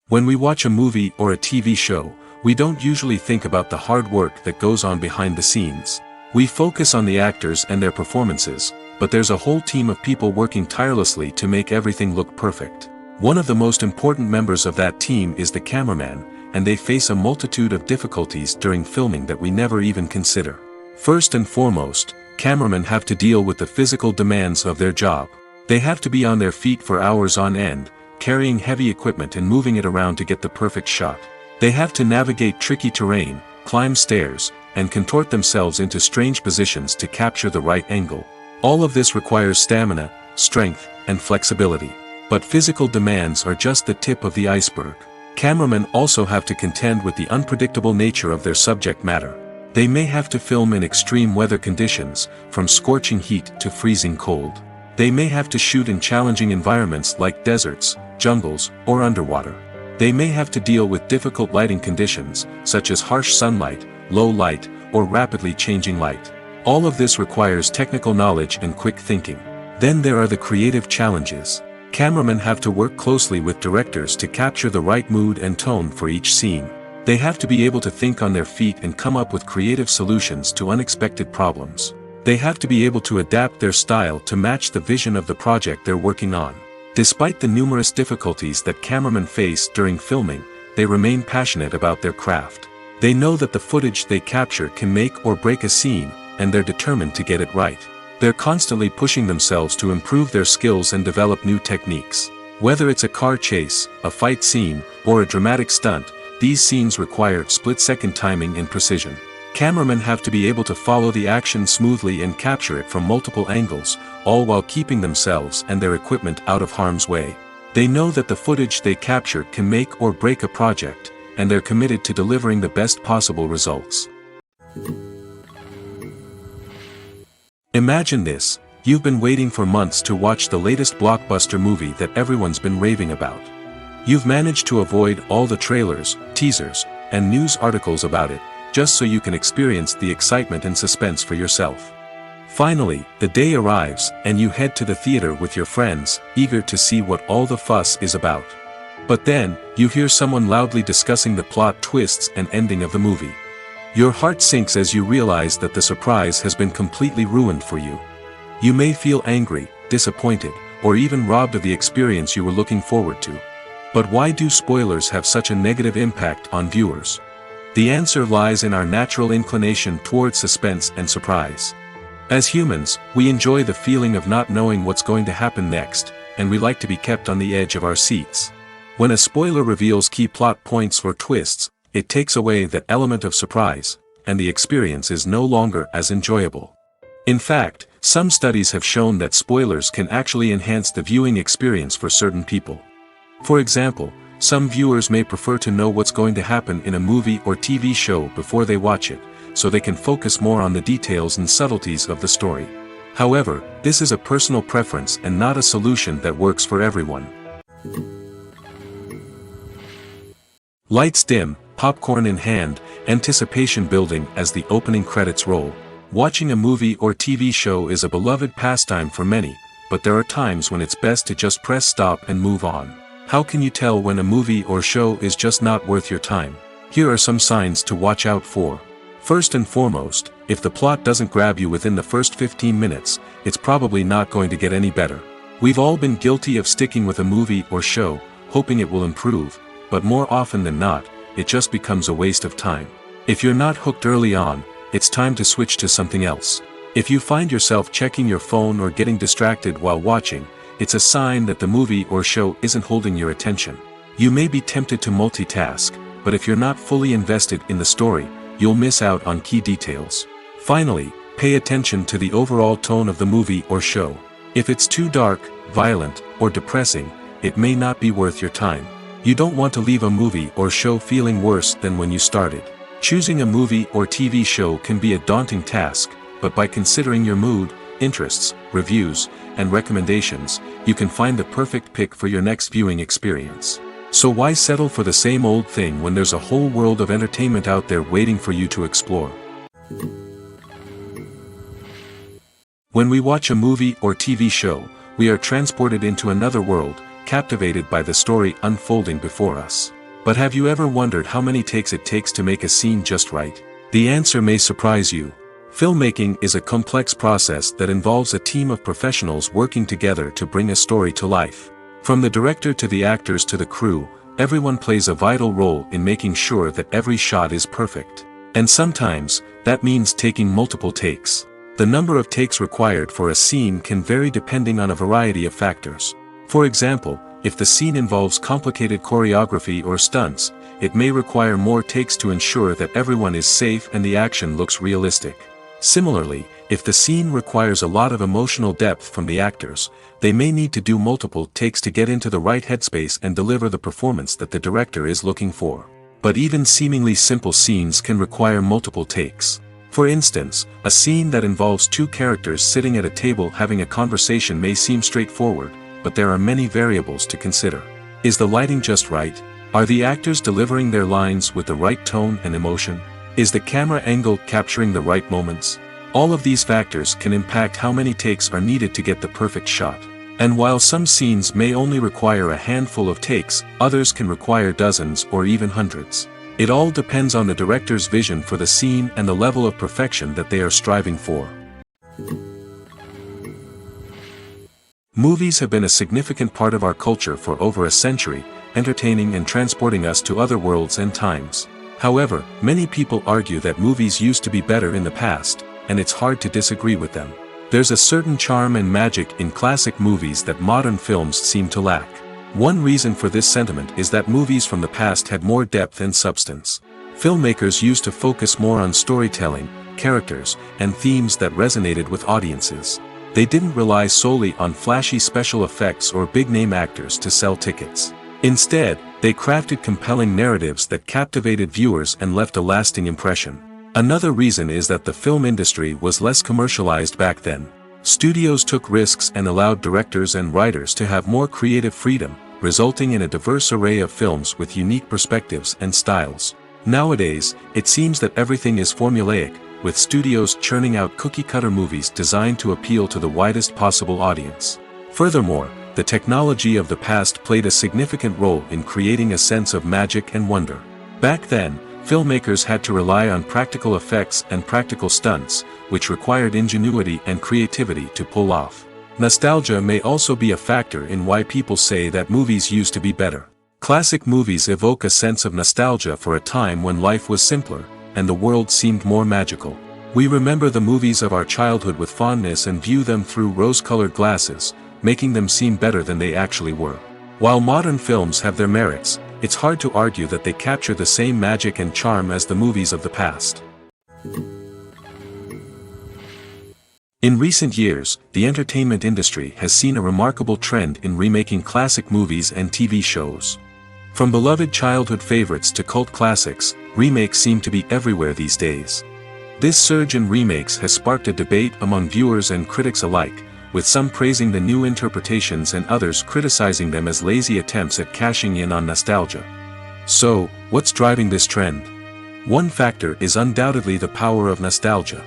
When we watch a movie or a TV show, we don't usually think about the hard work that goes on behind the scenes. We focus on the actors and their performances, but there's a whole team of people working tirelessly to make everything look perfect. One of the most important members of that team is the cameraman, and they face a multitude of difficulties during filming that we never even consider. First and foremost, cameramen have to deal with the physical demands of their job. They have to be on their feet for hours on end, carrying heavy equipment and moving it around to get the perfect shot. They have to navigate tricky terrain, climb stairs, and contort themselves into strange positions to capture the right angle. All of this requires stamina, strength, and flexibility. But physical demands are just the tip of the iceberg. Cameramen also have to contend with the unpredictable nature of their subject matter. They may have to film in extreme weather conditions, from scorching heat to freezing cold. They may have to shoot in challenging environments like deserts, jungles, or underwater. They may have to deal with difficult lighting conditions, such as harsh sunlight, low light, or rapidly changing light. All of this requires technical knowledge and quick thinking. Then there are the creative challenges. Cameramen have to work closely with directors to capture the right mood and tone for each scene. They have to be able to think on their feet and come up with creative solutions to unexpected problems. They have to be able to adapt their style to match the vision of the project they're working on. Despite the numerous difficulties that cameramen face during filming, they remain passionate about their craft. They know that the footage they capture can make or break a scene, and they're determined to get it right. They're constantly pushing themselves to improve their skills and develop new techniques. Whether it's a car chase, a fight scene, or a dramatic stunt, these scenes require split-second timing and precision. Cameramen have to be able to follow the action smoothly and capture it from multiple angles, all while keeping themselves and their equipment out of harm's way. They know that the footage they capture can make or break a project, and they're committed to delivering the best possible results. Imagine this: you've been waiting for months to watch the latest blockbuster movie that everyone's been raving about. You've managed to avoid all the trailers, teasers, and news articles about it, just so you can experience the excitement and suspense for yourself. Finally, the day arrives, and you head to the theater with your friends, eager to see what all the fuss is about. But then, you hear someone loudly discussing the plot twists and ending of the movie. Your heart sinks as you realize that the surprise has been completely ruined for you. You may feel angry, disappointed, or even robbed of the experience you were looking forward to. But why do spoilers have such a negative impact on viewers? The answer lies in our natural inclination toward suspense and surprise. As humans, we enjoy the feeling of not knowing what's going to happen next, and we like to be kept on the edge of our seats. When a spoiler reveals key plot points or twists, it takes away that element of surprise, and the experience is no longer as enjoyable. In fact, some studies have shown that spoilers can actually enhance the viewing experience for certain people. For example, some viewers may prefer to know what's going to happen in a movie or TV show before they watch it, so they can focus more on the details and subtleties of the story. However, this is a personal preference and not a solution that works for everyone. Lights dim, popcorn in hand, anticipation building as the opening credits roll. Watching a movie or TV show is a beloved pastime for many, but there are times when it's best to just press stop and move on. How can you tell when a movie or show is just not worth your time? Here are some signs to watch out for. First and foremost, if the plot doesn't grab you within the first 15 minutes, it's probably not going to get any better. We've all been guilty of sticking with a movie or show, hoping it will improve, but more often than not, it just becomes a waste of time. If you're not hooked early on, it's time to switch to something else. If you find yourself checking your phone or getting distracted while watching, it's a sign that the movie or show isn't holding your attention. You may be tempted to multitask, but if you're not fully invested in the story, you'll miss out on key details. Finally, pay attention to the overall tone of the movie or show. If it's too dark, violent, or depressing, it may not be worth your time. You don't want to leave a movie or show feeling worse than when you started. Choosing a movie or TV show can be a daunting task, but by considering your mood, interests, reviews, and recommendations, you can find the perfect pick for your next viewing experience. So why settle for the same old thing when there's a whole world of entertainment out there waiting for you to explore? When we watch a movie or TV show, we are transported into another world, captivated by the story unfolding before us. But have you ever wondered how many takes it takes to make a scene just right? The answer may surprise you. Filmmaking is a complex process that involves a team of professionals working together to bring a story to life. From the director to the actors to the crew, everyone plays a vital role in making sure that every shot is perfect. And sometimes, that means taking multiple takes. The number of takes required for a scene can vary depending on a variety of factors. For example, if the scene involves complicated choreography or stunts, it may require more takes to ensure that everyone is safe and the action looks realistic. Similarly, if the scene requires a lot of emotional depth from the actors, they may need to do multiple takes to get into the right headspace and deliver the performance that the director is looking for. But even seemingly simple scenes can require multiple takes. For instance, a scene that involves two characters sitting at a table having a conversation may seem straightforward, but there are many variables to consider. Is the lighting just right? Are the actors delivering their lines with the right tone and emotion? Is the camera angle capturing the right moments? All of these factors can impact how many takes are needed to get the perfect shot. And while some scenes may only require a handful of takes, others can require dozens or even hundreds. It all depends on the director's vision for the scene and the level of perfection that they are striving for. Movies have been a significant part of our culture for over a century, entertaining and transporting us to other worlds and times. However, many people argue that movies used to be better in the past, and it's hard to disagree with them. There's a certain charm and magic in classic movies that modern films seem to lack. One reason for this sentiment is that movies from the past had more depth and substance. Filmmakers used to focus more on storytelling, characters, and themes that resonated with audiences. They didn't rely solely on flashy special effects or big-name actors to sell tickets. Instead, they crafted compelling narratives that captivated viewers and left a lasting impression. Another reason is that the film industry was less commercialized back then. Studios took risks and allowed directors and writers to have more creative freedom, resulting in a diverse array of films with unique perspectives and styles. Nowadays, it seems that everything is formulaic, with studios churning out cookie-cutter movies designed to appeal to the widest possible audience. Furthermore, the technology of the past played a significant role in creating a sense of magic and wonder. Back then, filmmakers had to rely on practical effects and practical stunts, which required ingenuity and creativity to pull off. Nostalgia may also be a factor in why people say that movies used to be better. Classic movies evoke a sense of nostalgia for a time when life was simpler, and the world seemed more magical. We remember the movies of our childhood with fondness and view them through rose-colored glasses, making them seem better than they actually were. While modern films have their merits, it's hard to argue that they capture the same magic and charm as the movies of the past. In recent years, the entertainment industry has seen a remarkable trend in remaking classic movies and TV shows. From beloved childhood favorites to cult classics, remakes seem to be everywhere these days. This surge in remakes has sparked a debate among viewers and critics alike, with some praising the new interpretations and others criticizing them as lazy attempts at cashing in on nostalgia. So, what's driving this trend? One factor is undoubtedly the power of nostalgia.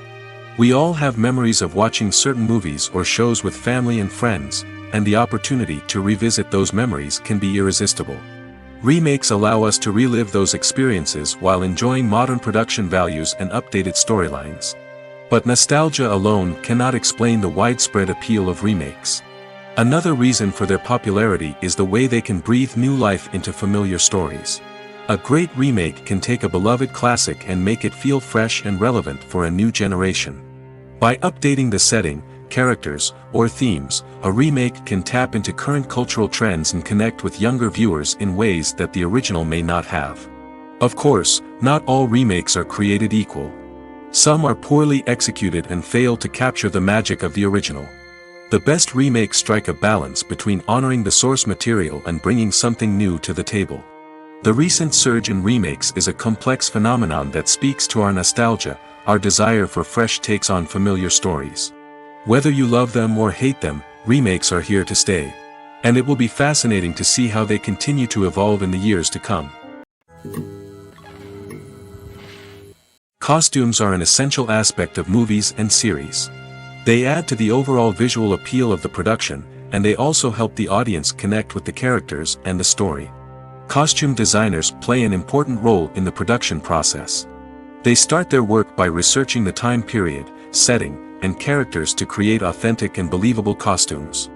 We all have memories of watching certain movies or shows with family and friends, and the opportunity to revisit those memories can be irresistible. Remakes allow us to relive those experiences while enjoying modern production values and updated storylines. But nostalgia alone cannot explain the widespread appeal of remakes. Another reason for their popularity is the way they can breathe new life into familiar stories. A great remake can take a beloved classic and make it feel fresh and relevant for a new generation. By updating the setting, characters, or themes, a remake can tap into current cultural trends and connect with younger viewers in ways that the original may not have. Of course, not all remakes are created equal. Some are poorly executed and fail to capture the magic of the original. The best remakes strike a balance between honoring the source material and bringing something new to the table. The recent surge in remakes is a complex phenomenon that speaks to our nostalgia, our desire for fresh takes on familiar stories. Whether you love them or hate them, remakes are here to stay. And it will be fascinating to see how they continue to evolve in the years to come. Costumes are an essential aspect of movies and series. They add to the overall visual appeal of the production, and they also help the audience connect with the characters and the story. Costume designers play an important role in the production process. They start their work by researching the time period, setting, and characters to create authentic and believable costumes.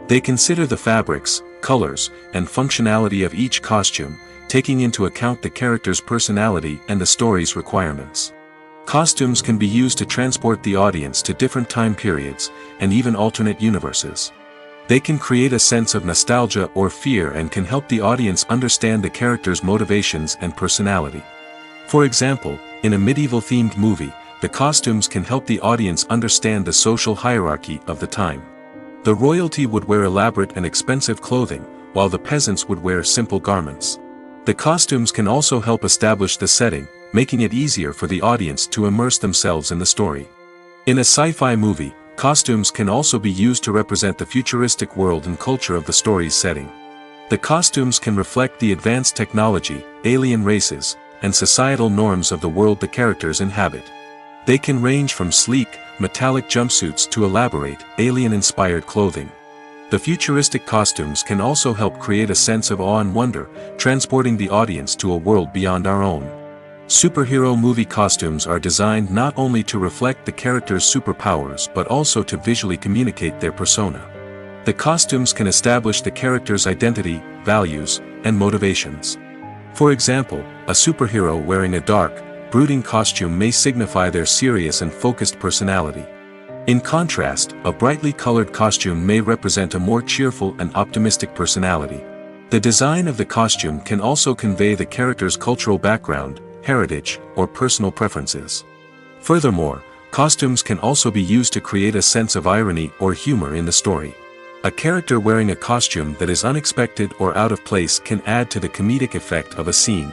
They consider the fabrics, colors, and functionality of each costume, taking into account the character's personality and the story's requirements. Costumes can be used to transport the audience to different time periods, and even alternate universes. They can create a sense of nostalgia or fear and can help the audience understand the character's motivations and personality. For example, in a medieval-themed movie, the costumes can help the audience understand the social hierarchy of the time. The royalty would wear elaborate and expensive clothing, while the peasants would wear simple garments. The costumes can also help establish the setting, making it easier for the audience to immerse themselves in the story. In a sci-fi movie, costumes can also be used to represent the futuristic world and culture of the story's setting. The costumes can reflect the advanced technology, alien races, and societal norms of the world the characters inhabit. They can range from sleek, metallic jumpsuits to elaborate, alien-inspired clothing. The futuristic costumes can also help create a sense of awe and wonder, transporting the audience to a world beyond our own. Superhero movie costumes are designed not only to reflect the character's superpowers but also to visually communicate their persona. The costumes can establish the character's identity, values, and motivations. For example, a superhero wearing a dark, brooding costume may signify their serious and focused personality. In contrast, a brightly colored costume may represent a more cheerful and optimistic personality. The design of the costume can also convey the character's cultural background, heritage, or personal preferences. Furthermore, costumes can also be used to create a sense of irony or humor in the story. A character wearing a costume that is unexpected or out of place can add to the comedic effect of a scene.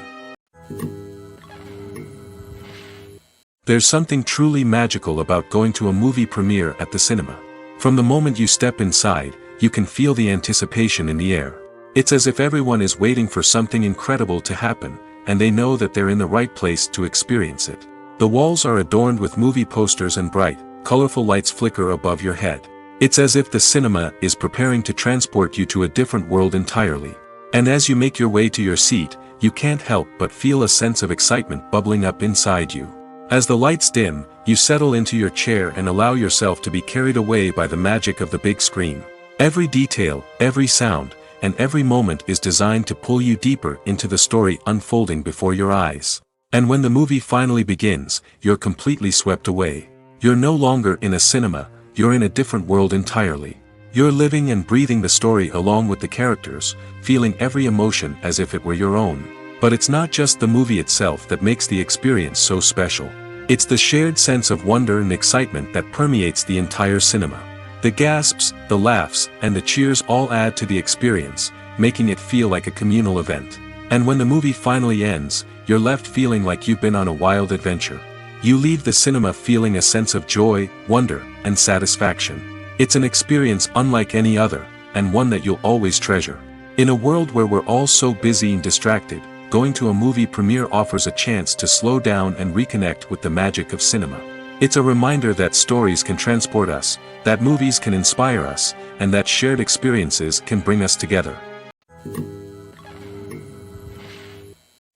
There's something truly magical about going to a movie premiere at the cinema. From the moment you step inside, you can feel the anticipation in the air. It's as if everyone is waiting for something incredible to happen, and they know that they're in the right place to experience it. The walls are adorned with movie posters and bright, colorful lights flicker above your head. It's as if the cinema is preparing to transport you to a different world entirely. And as you make your way to your seat, you can't help but feel a sense of excitement bubbling up inside you. As the lights dim, you settle into your chair and allow yourself to be carried away by the magic of the big screen. Every detail, every sound, and every moment is designed to pull you deeper into the story unfolding before your eyes. And when the movie finally begins, you're completely swept away. You're no longer in a cinema, you're in a different world entirely. You're living and breathing the story along with the characters, feeling every emotion as if it were your own. But it's not just the movie itself that makes the experience so special. It's the shared sense of wonder and excitement that permeates the entire cinema. The gasps, the laughs, and the cheers all add to the experience, making it feel like a communal event. And when the movie finally ends, you're left feeling like you've been on a wild adventure. You leave the cinema feeling a sense of joy, wonder, and satisfaction. It's an experience unlike any other, and one that you'll always treasure. In a world where we're all so busy and distracted, going to a movie premiere offers a chance to slow down and reconnect with the magic of cinema. It's a reminder that stories can transport us, that movies can inspire us, and that shared experiences can bring us together.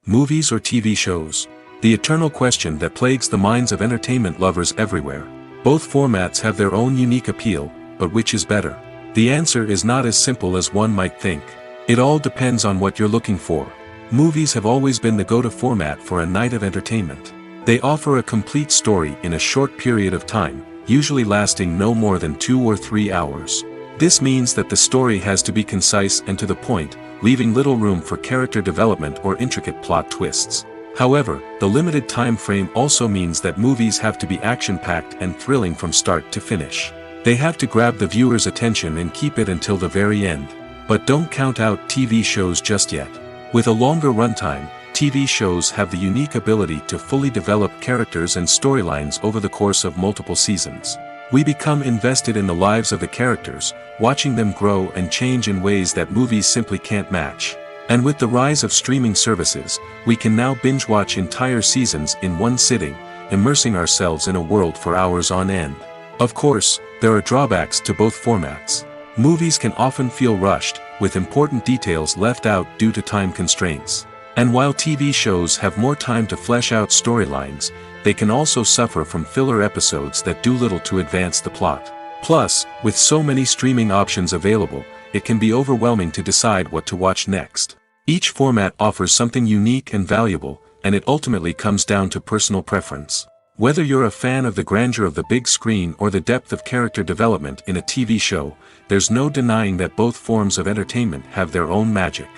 Movies or TV shows? The eternal question that plagues the minds of entertainment lovers everywhere. Both formats have their own unique appeal, but which is better? The answer is not as simple as one might think. It all depends on what you're looking for. Movies have always been the go-to format for a night of entertainment. They offer a complete story in a short period of time, usually lasting no more than 2 or 3 hours. This means that the story has to be concise and to the point, leaving little room for character development or intricate plot twists. However, the limited time frame also means that movies have to be action-packed and thrilling from start to finish. They have to grab the viewer's attention and keep it until the very end. But don't count out TV shows just yet. With a longer runtime, TV shows have the unique ability to fully develop characters and storylines over the course of multiple seasons. We become invested in the lives of the characters, watching them grow and change in ways that movies simply can't match. And with the rise of streaming services, we can now binge-watch entire seasons in one sitting, immersing ourselves in a world for hours on end. Of course, there are drawbacks to both formats. Movies can often feel rushed, with important details left out due to time constraints. And while TV shows have more time to flesh out storylines, they can also suffer from filler episodes that do little to advance the plot. Plus, with so many streaming options available, it can be overwhelming to decide what to watch next. Each format offers something unique and valuable, and it ultimately comes down to personal preference. Whether you're a fan of the grandeur of the big screen or the depth of character development in a TV show, there's no denying that both forms of entertainment have their own magic.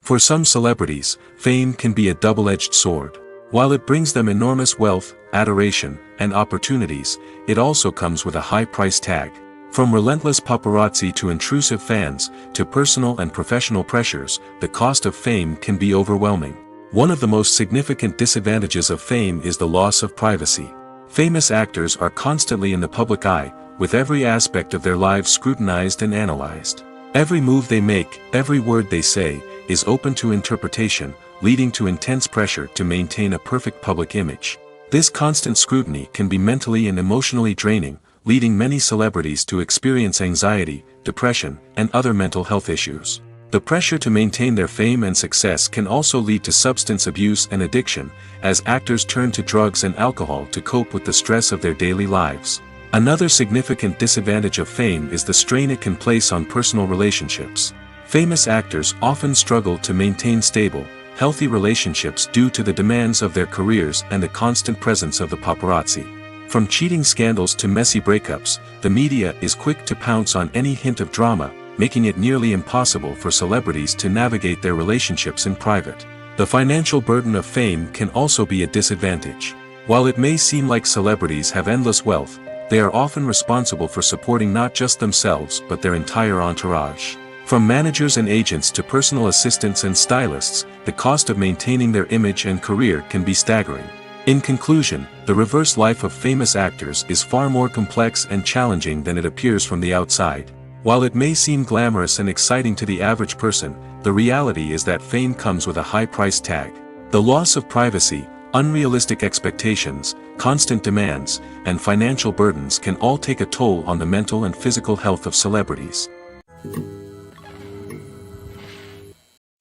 For some celebrities, fame can be a double-edged sword. While it brings them enormous wealth, adoration, and opportunities, it also comes with a high price tag. From relentless paparazzi to intrusive fans, to personal and professional pressures, the cost of fame can be overwhelming. One of the most significant disadvantages of fame is the loss of privacy. Famous actors are constantly in the public eye, with every aspect of their lives scrutinized and analyzed. Every move they make, every word they say, is open to interpretation, leading to intense pressure to maintain a perfect public image. This constant scrutiny can be mentally and emotionally draining, leading many celebrities to experience anxiety, depression, and other mental health issues. The pressure to maintain their fame and success can also lead to substance abuse and addiction, as actors turn to drugs and alcohol to cope with the stress of their daily lives. Another significant disadvantage of fame is the strain it can place on personal relationships. Famous actors often struggle to maintain stable, healthy relationships due to the demands of their careers and the constant presence of the paparazzi. From cheating scandals to messy breakups, the media is quick to pounce on any hint of drama, making it nearly impossible for celebrities to navigate their relationships in private. The financial burden of fame can also be a disadvantage. While it may seem like celebrities have endless wealth, they are often responsible for supporting not just themselves but their entire entourage. From managers and agents to personal assistants and stylists, the cost of maintaining their image and career can be staggering. In conclusion, the reverse life of famous actors is far more complex and challenging than it appears from the outside. While it may seem glamorous and exciting to the average person, the reality is that fame comes with a high price tag. The loss of privacy, unrealistic expectations, constant demands, and financial burdens can all take a toll on the mental and physical health of celebrities.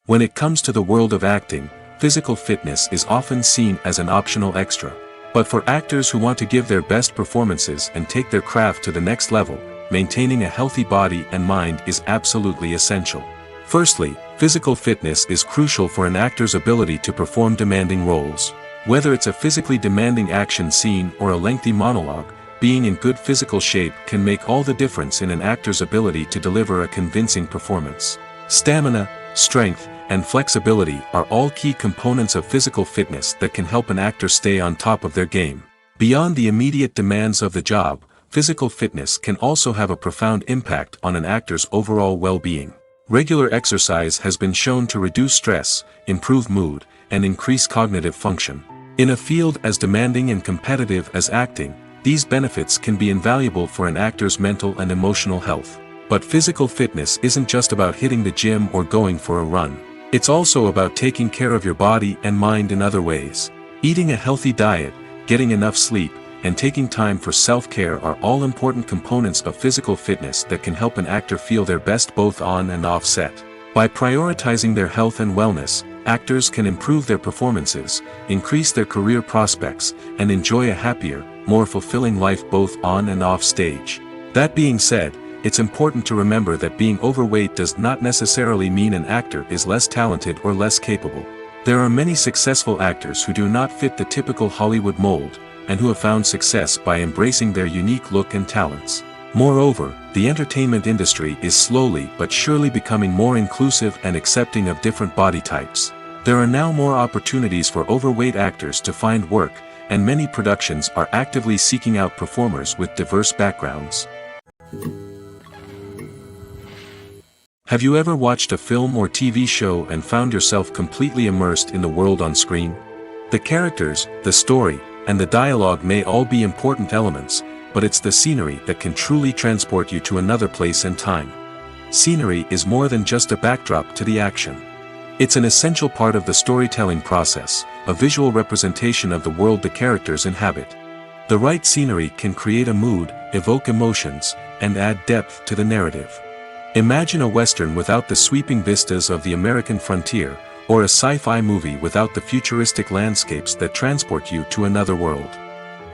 When it comes to the world of acting, physical fitness is often seen as an optional extra. But for actors who want to give their best performances and take their craft to the next level, maintaining a healthy body and mind is absolutely essential. Firstly, physical fitness is crucial for an actor's ability to perform demanding roles. Whether it's a physically demanding action scene or a lengthy monologue, being in good physical shape can make all the difference in an actor's ability to deliver a convincing performance. Stamina, strength, and flexibility are all key components of physical fitness that can help an actor stay on top of their game. Beyond the immediate demands of the job, physical fitness can also have a profound impact on an actor's overall well-being. Regular exercise has been shown to reduce stress, improve mood, and increase cognitive function. In a field as demanding and competitive as acting, these benefits can be invaluable for an actor's mental and emotional health. But physical fitness isn't just about hitting the gym or going for a run. It's also about taking care of your body and mind in other ways. Eating a healthy diet, getting enough sleep, and taking time for self-care are all important components of physical fitness that can help an actor feel their best both on and off set. By prioritizing their health and wellness, actors can improve their performances, increase their career prospects, and enjoy a happier, more fulfilling life both on and off stage. That being said, it's important to remember that being overweight does not necessarily mean an actor is less talented or less capable. There are many successful actors who do not fit the typical Hollywood mold, and who have found success by embracing their unique look and talents. Moreover, the entertainment industry is slowly but surely becoming more inclusive and accepting of different body types. There are now more opportunities for overweight actors to find work, and many productions are actively seeking out performers with diverse backgrounds. Have you ever watched a film or TV show and found yourself completely immersed in the world on screen? The characters, the story, and the dialogue may all be important elements, but it's the scenery that can truly transport you to another place and time. Scenery is more than just a backdrop to the action. It's an essential part of the storytelling process, a visual representation of the world the characters inhabit. The right scenery can create a mood, evoke emotions, and add depth to the narrative. Imagine a Western without the sweeping vistas of the American frontier, or a sci-fi movie without the futuristic landscapes that transport you to another world.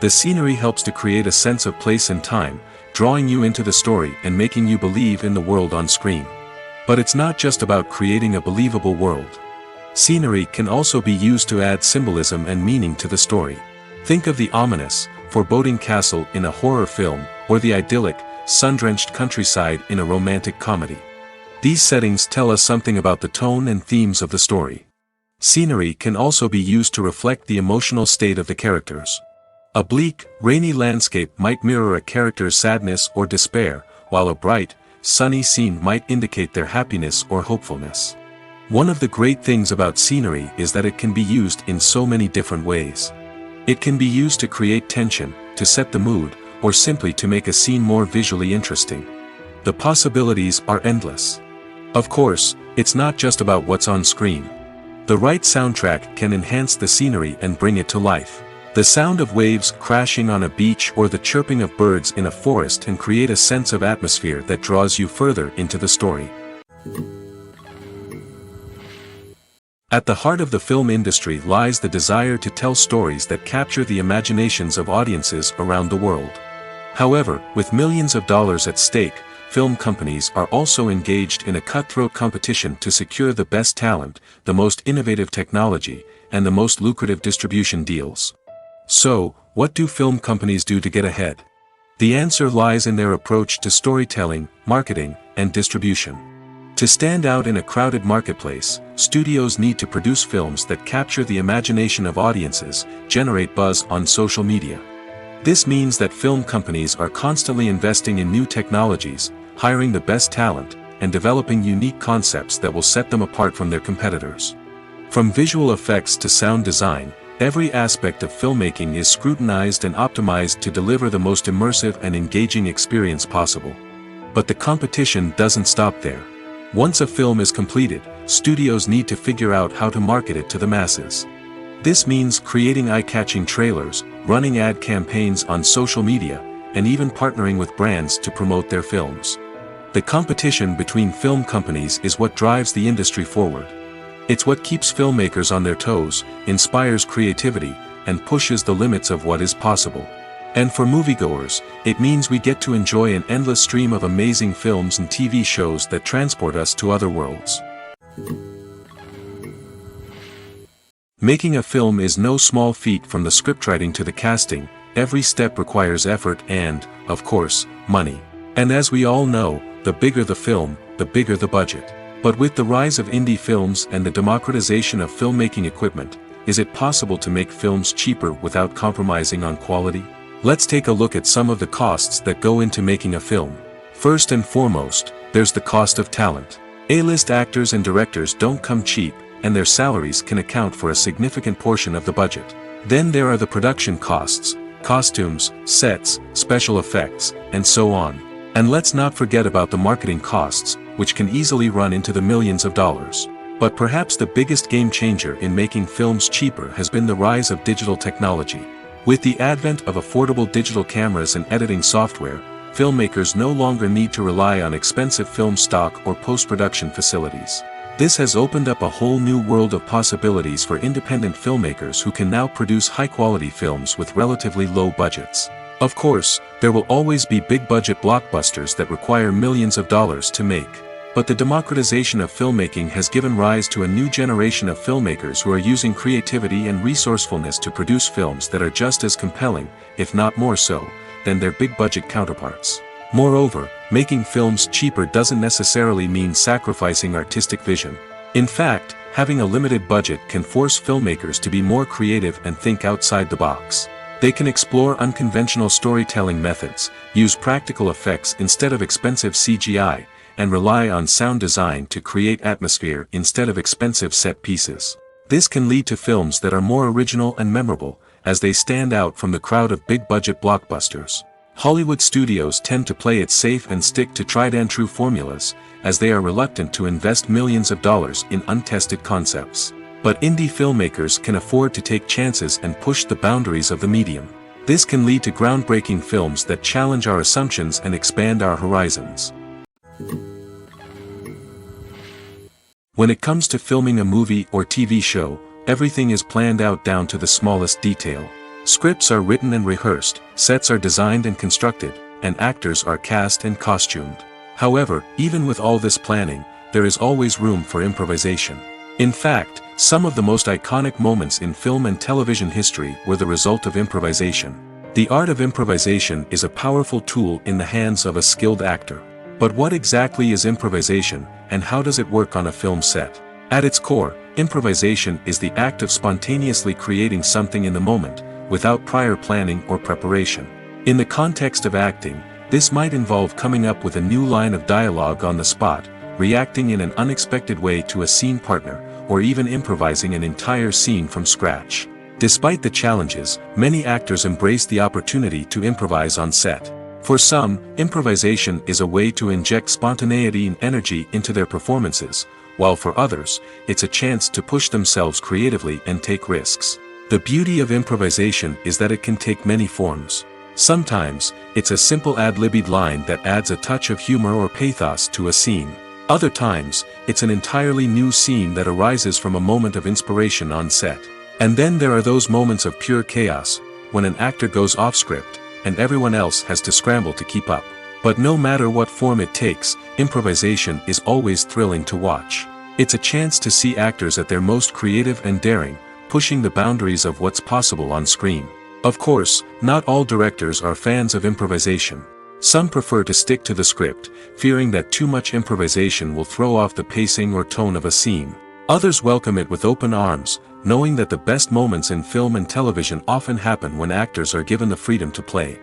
The scenery helps to create a sense of place and time, drawing you into the story and making you believe in the world on screen. But it's not just about creating a believable world. Scenery can also be used to add symbolism and meaning to the story. Think of the ominous, foreboding castle in a horror film, or the idyllic, sun-drenched countryside in a romantic comedy. These settings tell us something about the tone and themes of the story. Scenery can also be used to reflect the emotional state of the characters. A bleak, rainy landscape might mirror a character's sadness or despair, while a bright, sunny scene might indicate their happiness or hopefulness. One of the great things about scenery is that it can be used in so many different ways. It can be used to create tension, to set the mood, or simply to make a scene more visually interesting. The possibilities are endless. Of course, it's not just about what's on screen. The right soundtrack can enhance the scenery and bring it to life. The sound of waves crashing on a beach or the chirping of birds in a forest can create a sense of atmosphere that draws you further into the story. At the heart of the film industry lies the desire to tell stories that capture the imaginations of audiences around the world. However, with millions of dollars at stake, film companies are also engaged in a cutthroat competition to secure the best talent, the most innovative technology, and the most lucrative distribution deals. So, what do film companies do to get ahead? The answer lies in their approach to storytelling, marketing, and distribution. To stand out in a crowded marketplace, studios need to produce films that capture the imagination of audiences, generate buzz on social media. This means that film companies are constantly investing in new technologies, hiring the best talent, and developing unique concepts that will set them apart from their competitors. From visual effects to sound design, every aspect of filmmaking is scrutinized and optimized to deliver the most immersive and engaging experience possible. But the competition doesn't stop there. Once a film is completed, studios need to figure out how to market it to the masses. This means creating eye-catching trailers, running ad campaigns on social media, and even partnering with brands to promote their films. The competition between film companies is what drives the industry forward. It's what keeps filmmakers on their toes, inspires creativity, and pushes the limits of what is possible. And for moviegoers, it means we get to enjoy an endless stream of amazing films and TV shows that transport us to other worlds. Making a film is no small feat. From the scriptwriting to the casting, every step requires effort and, of course, money. And as we all know, the bigger the film, the bigger the budget. But with the rise of indie films and the democratization of filmmaking equipment, is it possible to make films cheaper without compromising on quality? Let's take a look at some of the costs that go into making a film. First and foremost, there's the cost of talent. A-list actors and directors don't come cheap, and their salaries can account for a significant portion of the budget. Then there are the production costs, costumes, sets, special effects, and so on. And let's not forget about the marketing costs, which can easily run into the millions of dollars. But perhaps the biggest game changer in making films cheaper has been the rise of digital technology. With the advent of affordable digital cameras and editing software, filmmakers no longer need to rely on expensive film stock or post-production facilities. This has opened up a whole new world of possibilities for independent filmmakers who can now produce high-quality films with relatively low budgets. Of course, there will always be big-budget blockbusters that require millions of dollars to make. But the democratization of filmmaking has given rise to a new generation of filmmakers who are using creativity and resourcefulness to produce films that are just as compelling, if not more so, than their big-budget counterparts. Moreover, making films cheaper doesn't necessarily mean sacrificing artistic vision. In fact, having a limited budget can force filmmakers to be more creative and think outside the box. They can explore unconventional storytelling methods, use practical effects instead of expensive CGI, and rely on sound design to create atmosphere instead of expensive set pieces. This can lead to films that are more original and memorable, as they stand out from the crowd of big-budget blockbusters. Hollywood studios tend to play it safe and stick to tried-and-true formulas, as they are reluctant to invest millions of dollars in untested concepts. But indie filmmakers can afford to take chances and push the boundaries of the medium. This can lead to groundbreaking films that challenge our assumptions and expand our horizons. When it comes to filming a movie or TV show, everything is planned out down to the smallest detail. Scripts are written and rehearsed, sets are designed and constructed, and actors are cast and costumed. However, even with all this planning, there is always room for improvisation. In fact, some of the most iconic moments in film and television history were the result of improvisation. The art of improvisation is a powerful tool in the hands of a skilled actor. But what exactly is improvisation, and how does it work on a film set? At its core, improvisation is the act of spontaneously creating something in the moment, without prior planning or preparation. In the context of acting, this might involve coming up with a new line of dialogue on the spot, reacting in an unexpected way to a scene partner, or even improvising an entire scene from scratch. Despite the challenges, many actors embrace the opportunity to improvise on set. For some, improvisation is a way to inject spontaneity and energy into their performances, while for others, it's a chance to push themselves creatively and take risks. The beauty of improvisation is that it can take many forms. Sometimes, it's a simple ad-libbed line that adds a touch of humor or pathos to a scene. Other times, it's an entirely new scene that arises from a moment of inspiration on set. And then there are those moments of pure chaos, when an actor goes off script, and everyone else has to scramble to keep up. But no matter what form it takes, improvisation is always thrilling to watch. It's a chance to see actors at their most creative and daring, pushing the boundaries of what's possible on screen. Of course, not all directors are fans of improvisation. Some prefer to stick to the script, fearing that too much improvisation will throw off the pacing or tone of a scene. Others welcome it with open arms, knowing that the best moments in film and television often happen when actors are given the freedom to play.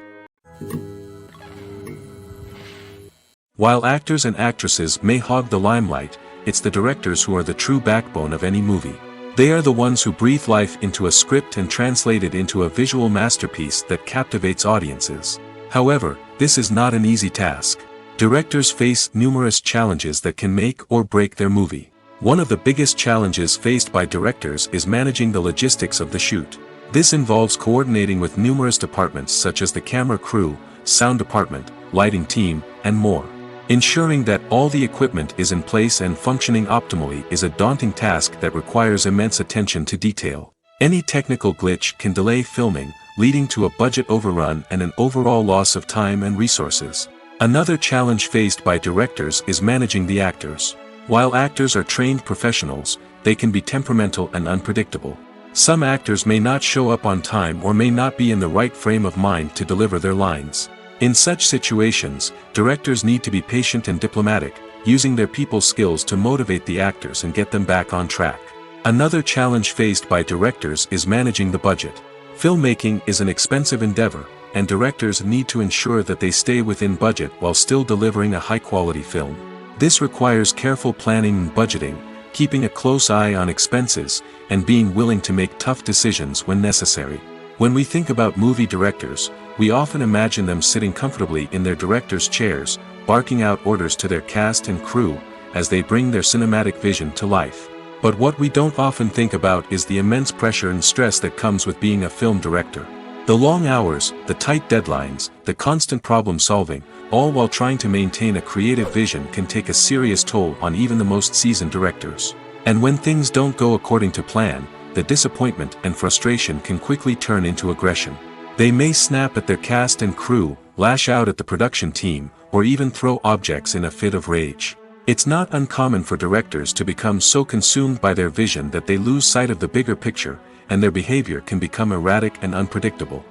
While actors and actresses may hog the limelight, it's the directors who are the true backbone of any movie. They are the ones who breathe life into a script and translate it into a visual masterpiece that captivates audiences. However, this is not an easy task. Directors face numerous challenges that can make or break their movie. One of the biggest challenges faced by directors is managing the logistics of the shoot. This involves coordinating with numerous departments such as the camera crew, sound department, lighting team, and more. Ensuring that all the equipment is in place and functioning optimally is a daunting task that requires immense attention to detail. Any technical glitch can delay filming, leading to a budget overrun and an overall loss of time and resources. Another challenge faced by directors is managing the actors. While actors are trained professionals, they can be temperamental and unpredictable. Some actors may not show up on time or may not be in the right frame of mind to deliver their lines. In such situations, directors need to be patient and diplomatic, using their people skills to motivate the actors and get them back on track. Another challenge faced by directors is managing the budget. Filmmaking is an expensive endeavor, and directors need to ensure that they stay within budget while still delivering a high-quality film. This requires careful planning and budgeting, keeping a close eye on expenses, and being willing to make tough decisions when necessary. When we think about movie directors, we often imagine them sitting comfortably in their director's chairs, barking out orders to their cast and crew, as they bring their cinematic vision to life. But what we don't often think about is the immense pressure and stress that comes with being a film director. The long hours, the tight deadlines, the constant problem solving, all while trying to maintain a creative vision can take a serious toll on even the most seasoned directors. And when things don't go according to plan, the disappointment and frustration can quickly turn into aggression. They may snap at their cast and crew, lash out at the production team, or even throw objects in a fit of rage. It's not uncommon for directors to become so consumed by their vision that they lose sight of the bigger picture, and their behavior can become erratic and unpredictable.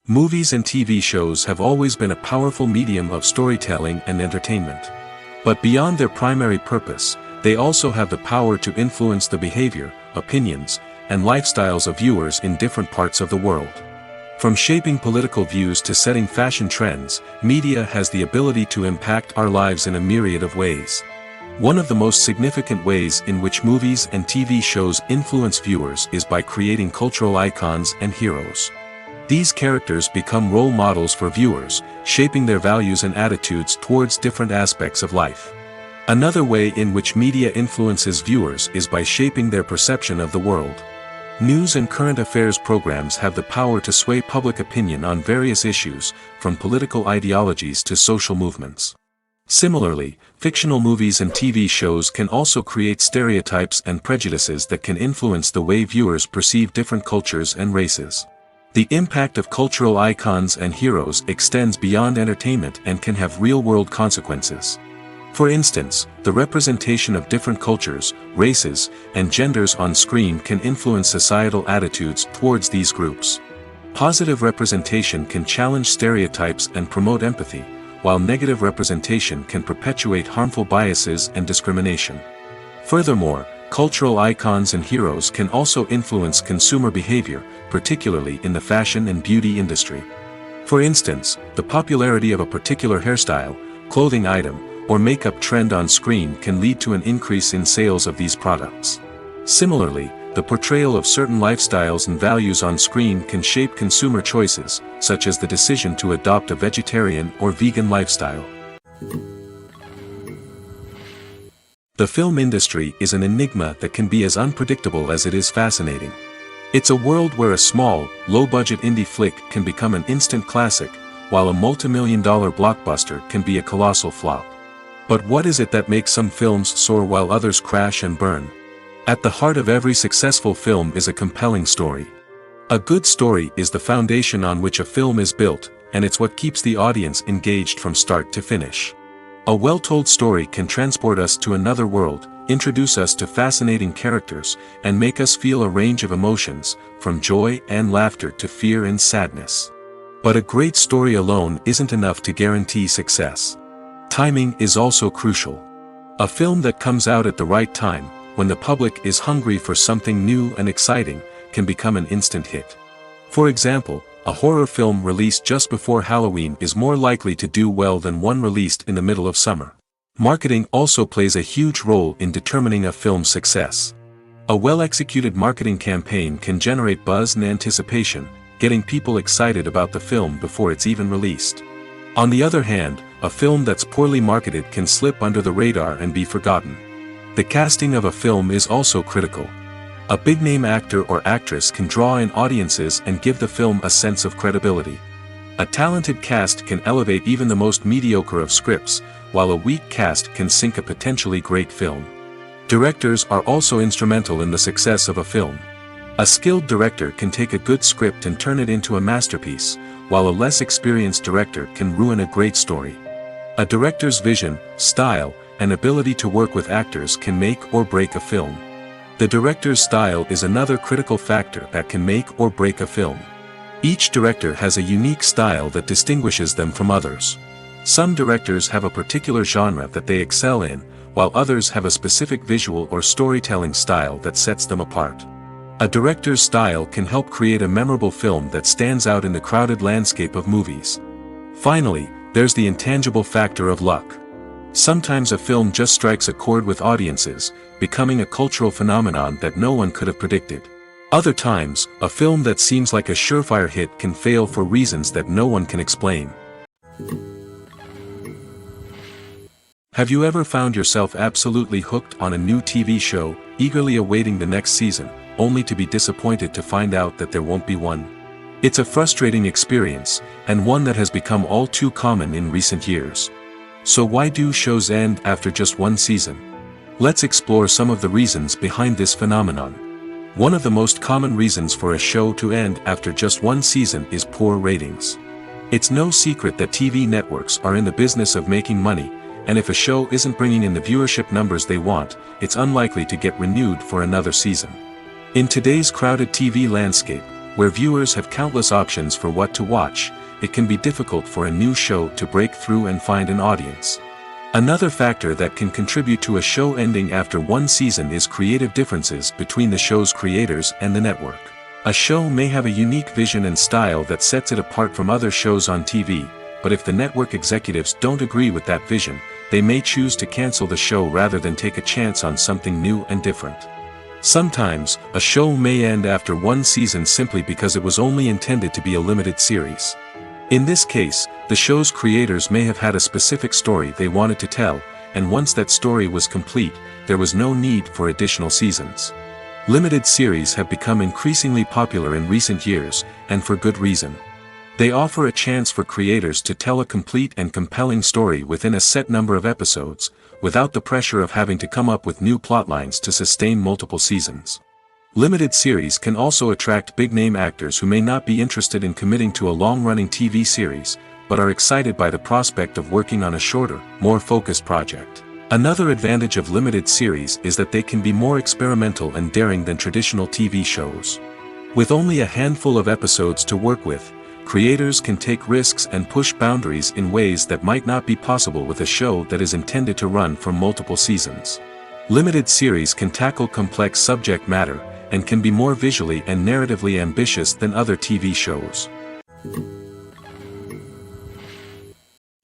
Movies and TV shows have always been a powerful medium of storytelling and entertainment. But beyond their primary purpose, they also have the power to influence the behavior, opinions, and lifestyles of viewers in different parts of the world. From shaping political views to setting fashion trends, media has the ability to impact our lives in a myriad of ways. One of the most significant ways in which movies and TV shows influence viewers is by creating cultural icons and heroes. These characters become role models for viewers, shaping their values and attitudes towards different aspects of life. Another way in which media influences viewers is by shaping their perception of the world. News and current affairs programs have the power to sway public opinion on various issues, from political ideologies to social movements. Similarly, fictional movies and TV shows can also create stereotypes and prejudices that can influence the way viewers perceive different cultures and races. The impact of cultural icons and heroes extends beyond entertainment and can have real-world consequences. For instance, the representation of different cultures, races, and genders on screen can influence societal attitudes towards these groups. Positive representation can challenge stereotypes and promote empathy, while negative representation can perpetuate harmful biases and discrimination. Furthermore, cultural icons and heroes can also influence consumer behavior, particularly in the fashion and beauty industry. For instance, the popularity of a particular hairstyle, clothing item, or makeup trend on screen can lead to an increase in sales of these products. Similarly, the portrayal of certain lifestyles and values on screen can shape consumer choices, such as the decision to adopt a vegetarian or vegan lifestyle. The film industry is an enigma that can be as unpredictable as it is fascinating. It's a world where a small, low-budget indie flick can become an instant classic, while a multi-million-dollar blockbuster can be a colossal flop. But what is it that makes some films soar while others crash and burn? At the heart of every successful film is a compelling story. A good story is the foundation on which a film is built, and it's what keeps the audience engaged from start to finish. A well-told story can transport us to another world, introduce us to fascinating characters, and make us feel a range of emotions, from joy and laughter to fear and sadness. But a great story alone isn't enough to guarantee success. Timing is also crucial. A film that comes out at the right time, when the public is hungry for something new and exciting, can become an instant hit. For example, a horror film released just before Halloween is more likely to do well than one released in the middle of summer. Marketing also plays a huge role in determining a film's success. A well-executed marketing campaign can generate buzz and anticipation, getting people excited about the film before it's even released. On the other hand, a film that's poorly marketed can slip under the radar and be forgotten. The casting of a film is also critical. A big-name actor or actress can draw in audiences and give the film a sense of credibility. A talented cast can elevate even the most mediocre of scripts, while a weak cast can sink a potentially great film. Directors are also instrumental in the success of a film. A skilled director can take a good script and turn it into a masterpiece, while a less experienced director can ruin a great story. A director's vision, style, and ability to work with actors can make or break a film. The director's style is another critical factor that can make or break a film. Each director has a unique style that distinguishes them from others. Some directors have a particular genre that they excel in, while others have a specific visual or storytelling style that sets them apart. A director's style can help create a memorable film that stands out in the crowded landscape of movies. Finally, there's the intangible factor of luck. Sometimes a film just strikes a chord with audiences, becoming a cultural phenomenon that no one could have predicted. Other times, a film that seems like a surefire hit can fail for reasons that no one can explain. Have you ever found yourself absolutely hooked on a new TV show, eagerly awaiting the next season, only to be disappointed to find out that there won't be one? It's a frustrating experience, and one that has become all too common in recent years. So why do shows end after just one season? Let's explore some of the reasons behind this phenomenon. One of the most common reasons for a show to end after just one season is poor ratings. It's no secret that TV networks are in the business of making money, and if a show isn't bringing in the viewership numbers they want, it's unlikely to get renewed for another season. In today's crowded TV landscape, where viewers have countless options for what to watch, it can be difficult for a new show to break through and find an audience. Another factor that can contribute to a show ending after one season is creative differences between the show's creators and the network. A show may have a unique vision and style that sets it apart from other shows on TV, but if the network executives don't agree with that vision, they may choose to cancel the show rather than take a chance on something new and different. Sometimes, a show may end after one season simply because it was only intended to be a limited series. In this case, the show's creators may have had a specific story they wanted to tell, and once that story was complete, there was no need for additional seasons. Limited series have become increasingly popular in recent years, and for good reason. They offer a chance for creators to tell a complete and compelling story within a set number of episodes, without the pressure of having to come up with new plotlines to sustain multiple seasons. Limited series can also attract big-name actors who may not be interested in committing to a long-running TV series, but are excited by the prospect of working on a shorter, more focused project. Another advantage of limited series is that they can be more experimental and daring than traditional TV shows. With only a handful of episodes to work with, creators can take risks and push boundaries in ways that might not be possible with a show that is intended to run for multiple seasons. Limited series can tackle complex subject matter, and can be more visually and narratively ambitious than other TV shows.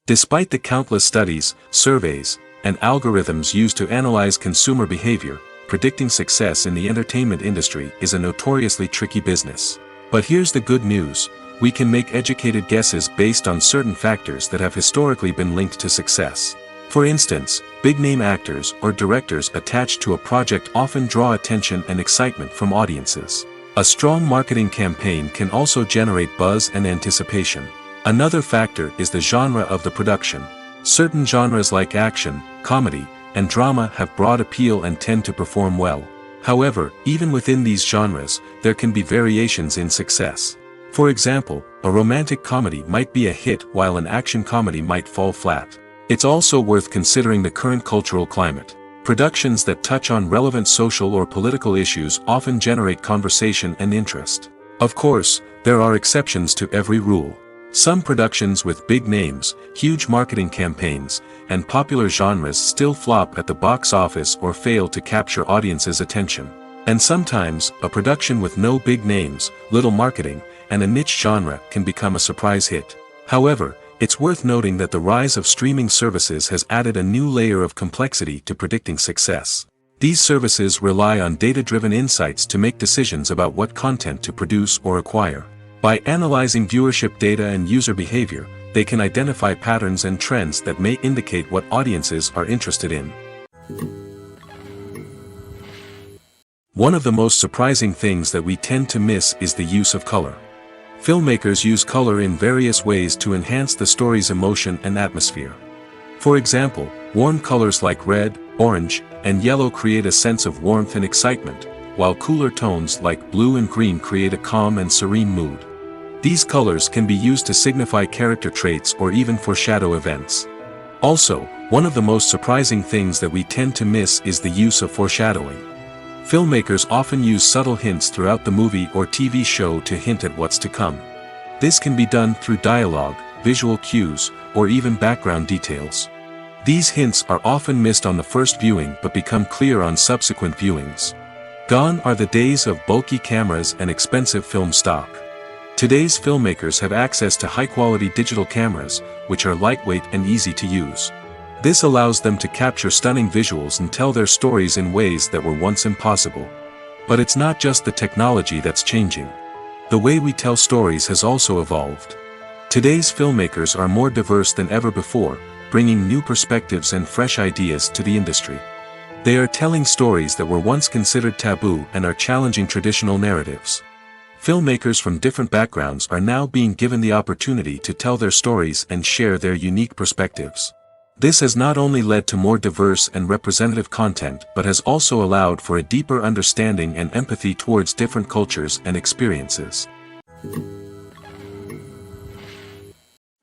Despite the countless studies, surveys, and algorithms used to analyze consumer behavior, predicting success in the entertainment industry is a notoriously tricky business. But here's the good news: we can make educated guesses based on certain factors that have historically been linked to success. For instance, big-name actors or directors attached to a project often draw attention and excitement from audiences. A strong marketing campaign can also generate buzz and anticipation. Another factor is the genre of the production. Certain genres like action, comedy, and drama have broad appeal and tend to perform well. However, even within these genres, there can be variations in success. For example, a romantic comedy might be a hit while an action comedy might fall flat. It's also worth considering the current cultural climate. Productions that touch on relevant social or political issues often generate conversation and interest. Of course, there are exceptions to every rule. Some productions with big names, huge marketing campaigns, and popular genres still flop at the box office or fail to capture audiences' attention. And sometimes, a production with no big names, little marketing, and a niche genre can become a surprise hit. However, it's worth noting that the rise of streaming services has added a new layer of complexity to predicting success. These services rely on data-driven insights to make decisions about what content to produce or acquire. By analyzing viewership data and user behavior, they can identify patterns and trends that may indicate what audiences are interested in. One of the most surprising things that we tend to miss is the use of color. Filmmakers use color in various ways to enhance the story's emotion and atmosphere. For example, warm colors like red, orange, and yellow create a sense of warmth and excitement, while cooler tones like blue and green create a calm and serene mood. These colors can be used to signify character traits or even foreshadow events. Also, one of the most surprising things that we tend to miss is the use of foreshadowing. Filmmakers often use subtle hints throughout the movie or TV show to hint at what's to come. This can be done through dialogue, visual cues, or even background details. These hints are often missed on the first viewing but become clear on subsequent viewings. Gone are the days of bulky cameras and expensive film stock. Today's filmmakers have access to high-quality digital cameras, which are lightweight and easy to use. This allows them to capture stunning visuals and tell their stories in ways that were once impossible. But it's not just the technology that's changing. The way we tell stories has also evolved. Today's filmmakers are more diverse than ever before, bringing new perspectives and fresh ideas to the industry. They are telling stories that were once considered taboo and are challenging traditional narratives. Filmmakers from different backgrounds are now being given the opportunity to tell their stories and share their unique perspectives. This has not only led to more diverse and representative content but has also allowed for a deeper understanding and empathy towards different cultures and experiences.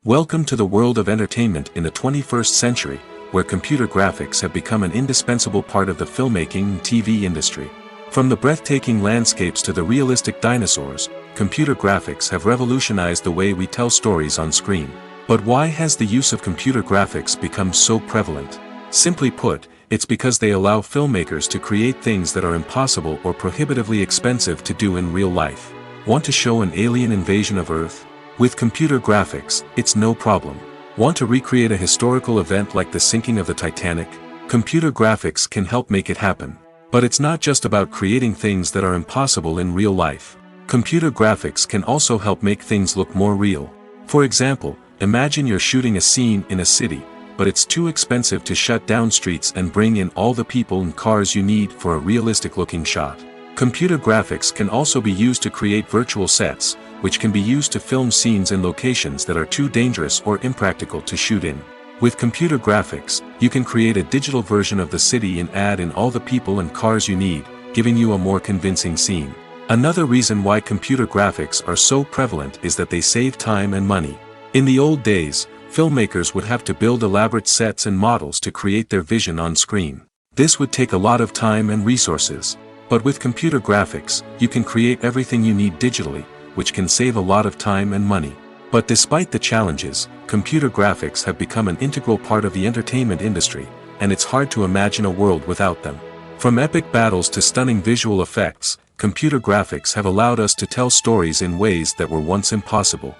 Welcome to the world of entertainment in the 21st century, where computer graphics have become an indispensable part of the filmmaking and TV industry. From the breathtaking landscapes to the realistic dinosaurs, computer graphics have revolutionized the way we tell stories on screen. But why has the use of computer graphics become so prevalent? Simply put, it's because they allow filmmakers to create things that are impossible or prohibitively expensive to do in real life. Want to show an alien invasion of Earth? With computer graphics, it's no problem. Want to recreate a historical event like the sinking of the Titanic? Computer graphics can help make it happen. But it's not just about creating things that are impossible in real life. Computer graphics can also help make things look more real. For example, imagine you're shooting a scene in a city, but it's too expensive to shut down streets and bring in all the people and cars you need for a realistic-looking shot. Computer graphics can also be used to create virtual sets, which can be used to film scenes in locations that are too dangerous or impractical to shoot in. With computer graphics, you can create a digital version of the city and add in all the people and cars you need, giving you a more convincing scene. Another reason why computer graphics are so prevalent is that they save time and money. In the old days, filmmakers would have to build elaborate sets and models to create their vision on screen. This would take a lot of time and resources. But with computer graphics, you can create everything you need digitally, which can save a lot of time and money. But despite the challenges, computer graphics have become an integral part of the entertainment industry, and it's hard to imagine a world without them. From epic battles to stunning visual effects, computer graphics have allowed us to tell stories in ways that were once impossible.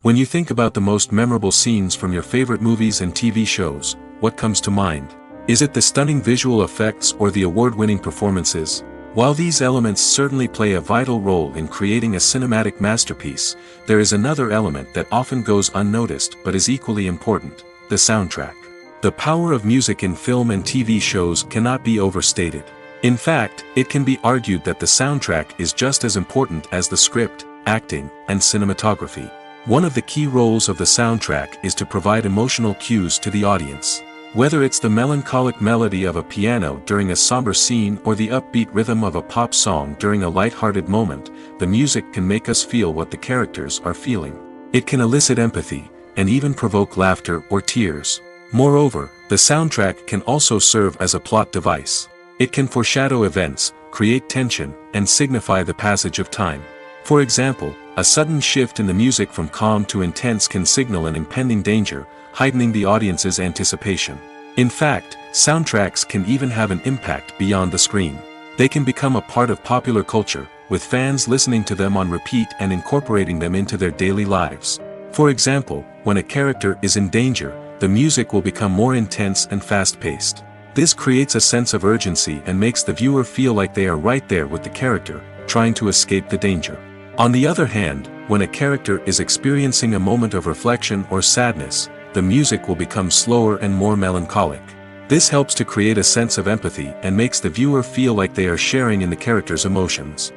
When you think about the most memorable scenes from your favorite movies and TV shows, what comes to mind? Is it the stunning visual effects or the award-winning performances? While these elements certainly play a vital role in creating a cinematic masterpiece, there is another element that often goes unnoticed but is equally important: the soundtrack. The power of music in film and TV shows cannot be overstated. In fact, it can be argued that the soundtrack is just as important as the script, acting, and cinematography. One of the key roles of the soundtrack is to provide emotional cues to the audience. Whether it's the melancholic melody of a piano during a somber scene or the upbeat rhythm of a pop song during a light-hearted moment, the music can make us feel what the characters are feeling. It can elicit empathy, and even provoke laughter or tears. Moreover, the soundtrack can also serve as a plot device. It can foreshadow events, create tension, and signify the passage of time. For example, a sudden shift in the music from calm to intense can signal an impending danger, heightening the audience's anticipation. In fact, soundtracks can even have an impact beyond the screen. They can become a part of popular culture, with fans listening to them on repeat and incorporating them into their daily lives. For example, when a character is in danger, the music will become more intense and fast-paced. This creates a sense of urgency and makes the viewer feel like they are right there with the character, trying to escape the danger. On the other hand, when a character is experiencing a moment of reflection or sadness, the music will become slower and more melancholic. This helps to create a sense of empathy and makes the viewer feel like they are sharing in the character's emotions.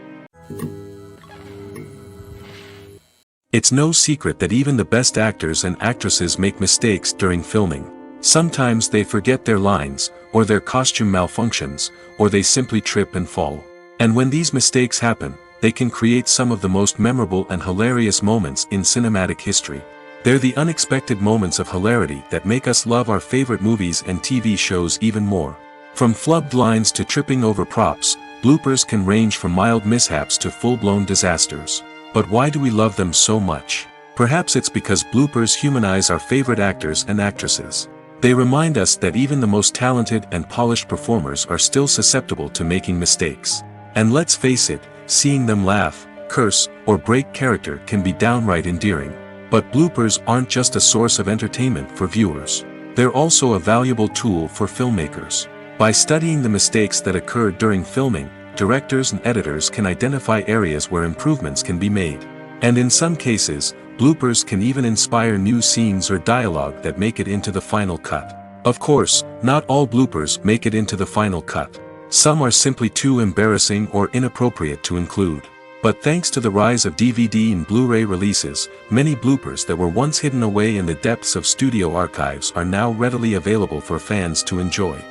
It's no secret that even the best actors and actresses make mistakes during filming. Sometimes they forget their lines, or their costume malfunctions, or they simply trip and fall. And when these mistakes happen, they can create some of the most memorable and hilarious moments in cinematic history. They're the unexpected moments of hilarity that make us love our favorite movies and TV shows even more. From flubbed lines to tripping over props, bloopers can range from mild mishaps to full-blown disasters. But why do we love them so much? Perhaps it's because bloopers humanize our favorite actors and actresses. They remind us that even the most talented and polished performers are still susceptible to making mistakes. And let's face it, seeing them laugh, curse, or break character can be downright endearing. But bloopers aren't just a source of entertainment for viewers. They're also a valuable tool for filmmakers. By studying the mistakes that occurred during filming, directors and editors can identify areas where improvements can be made. And in some cases, bloopers can even inspire new scenes or dialogue that make it into the final cut. Of course, not all bloopers make it into the final cut. Some are simply too embarrassing or inappropriate to include. But thanks to the rise of DVD and Blu-ray releases, many bloopers that were once hidden away in the depths of studio archives are now readily available for fans to enjoy.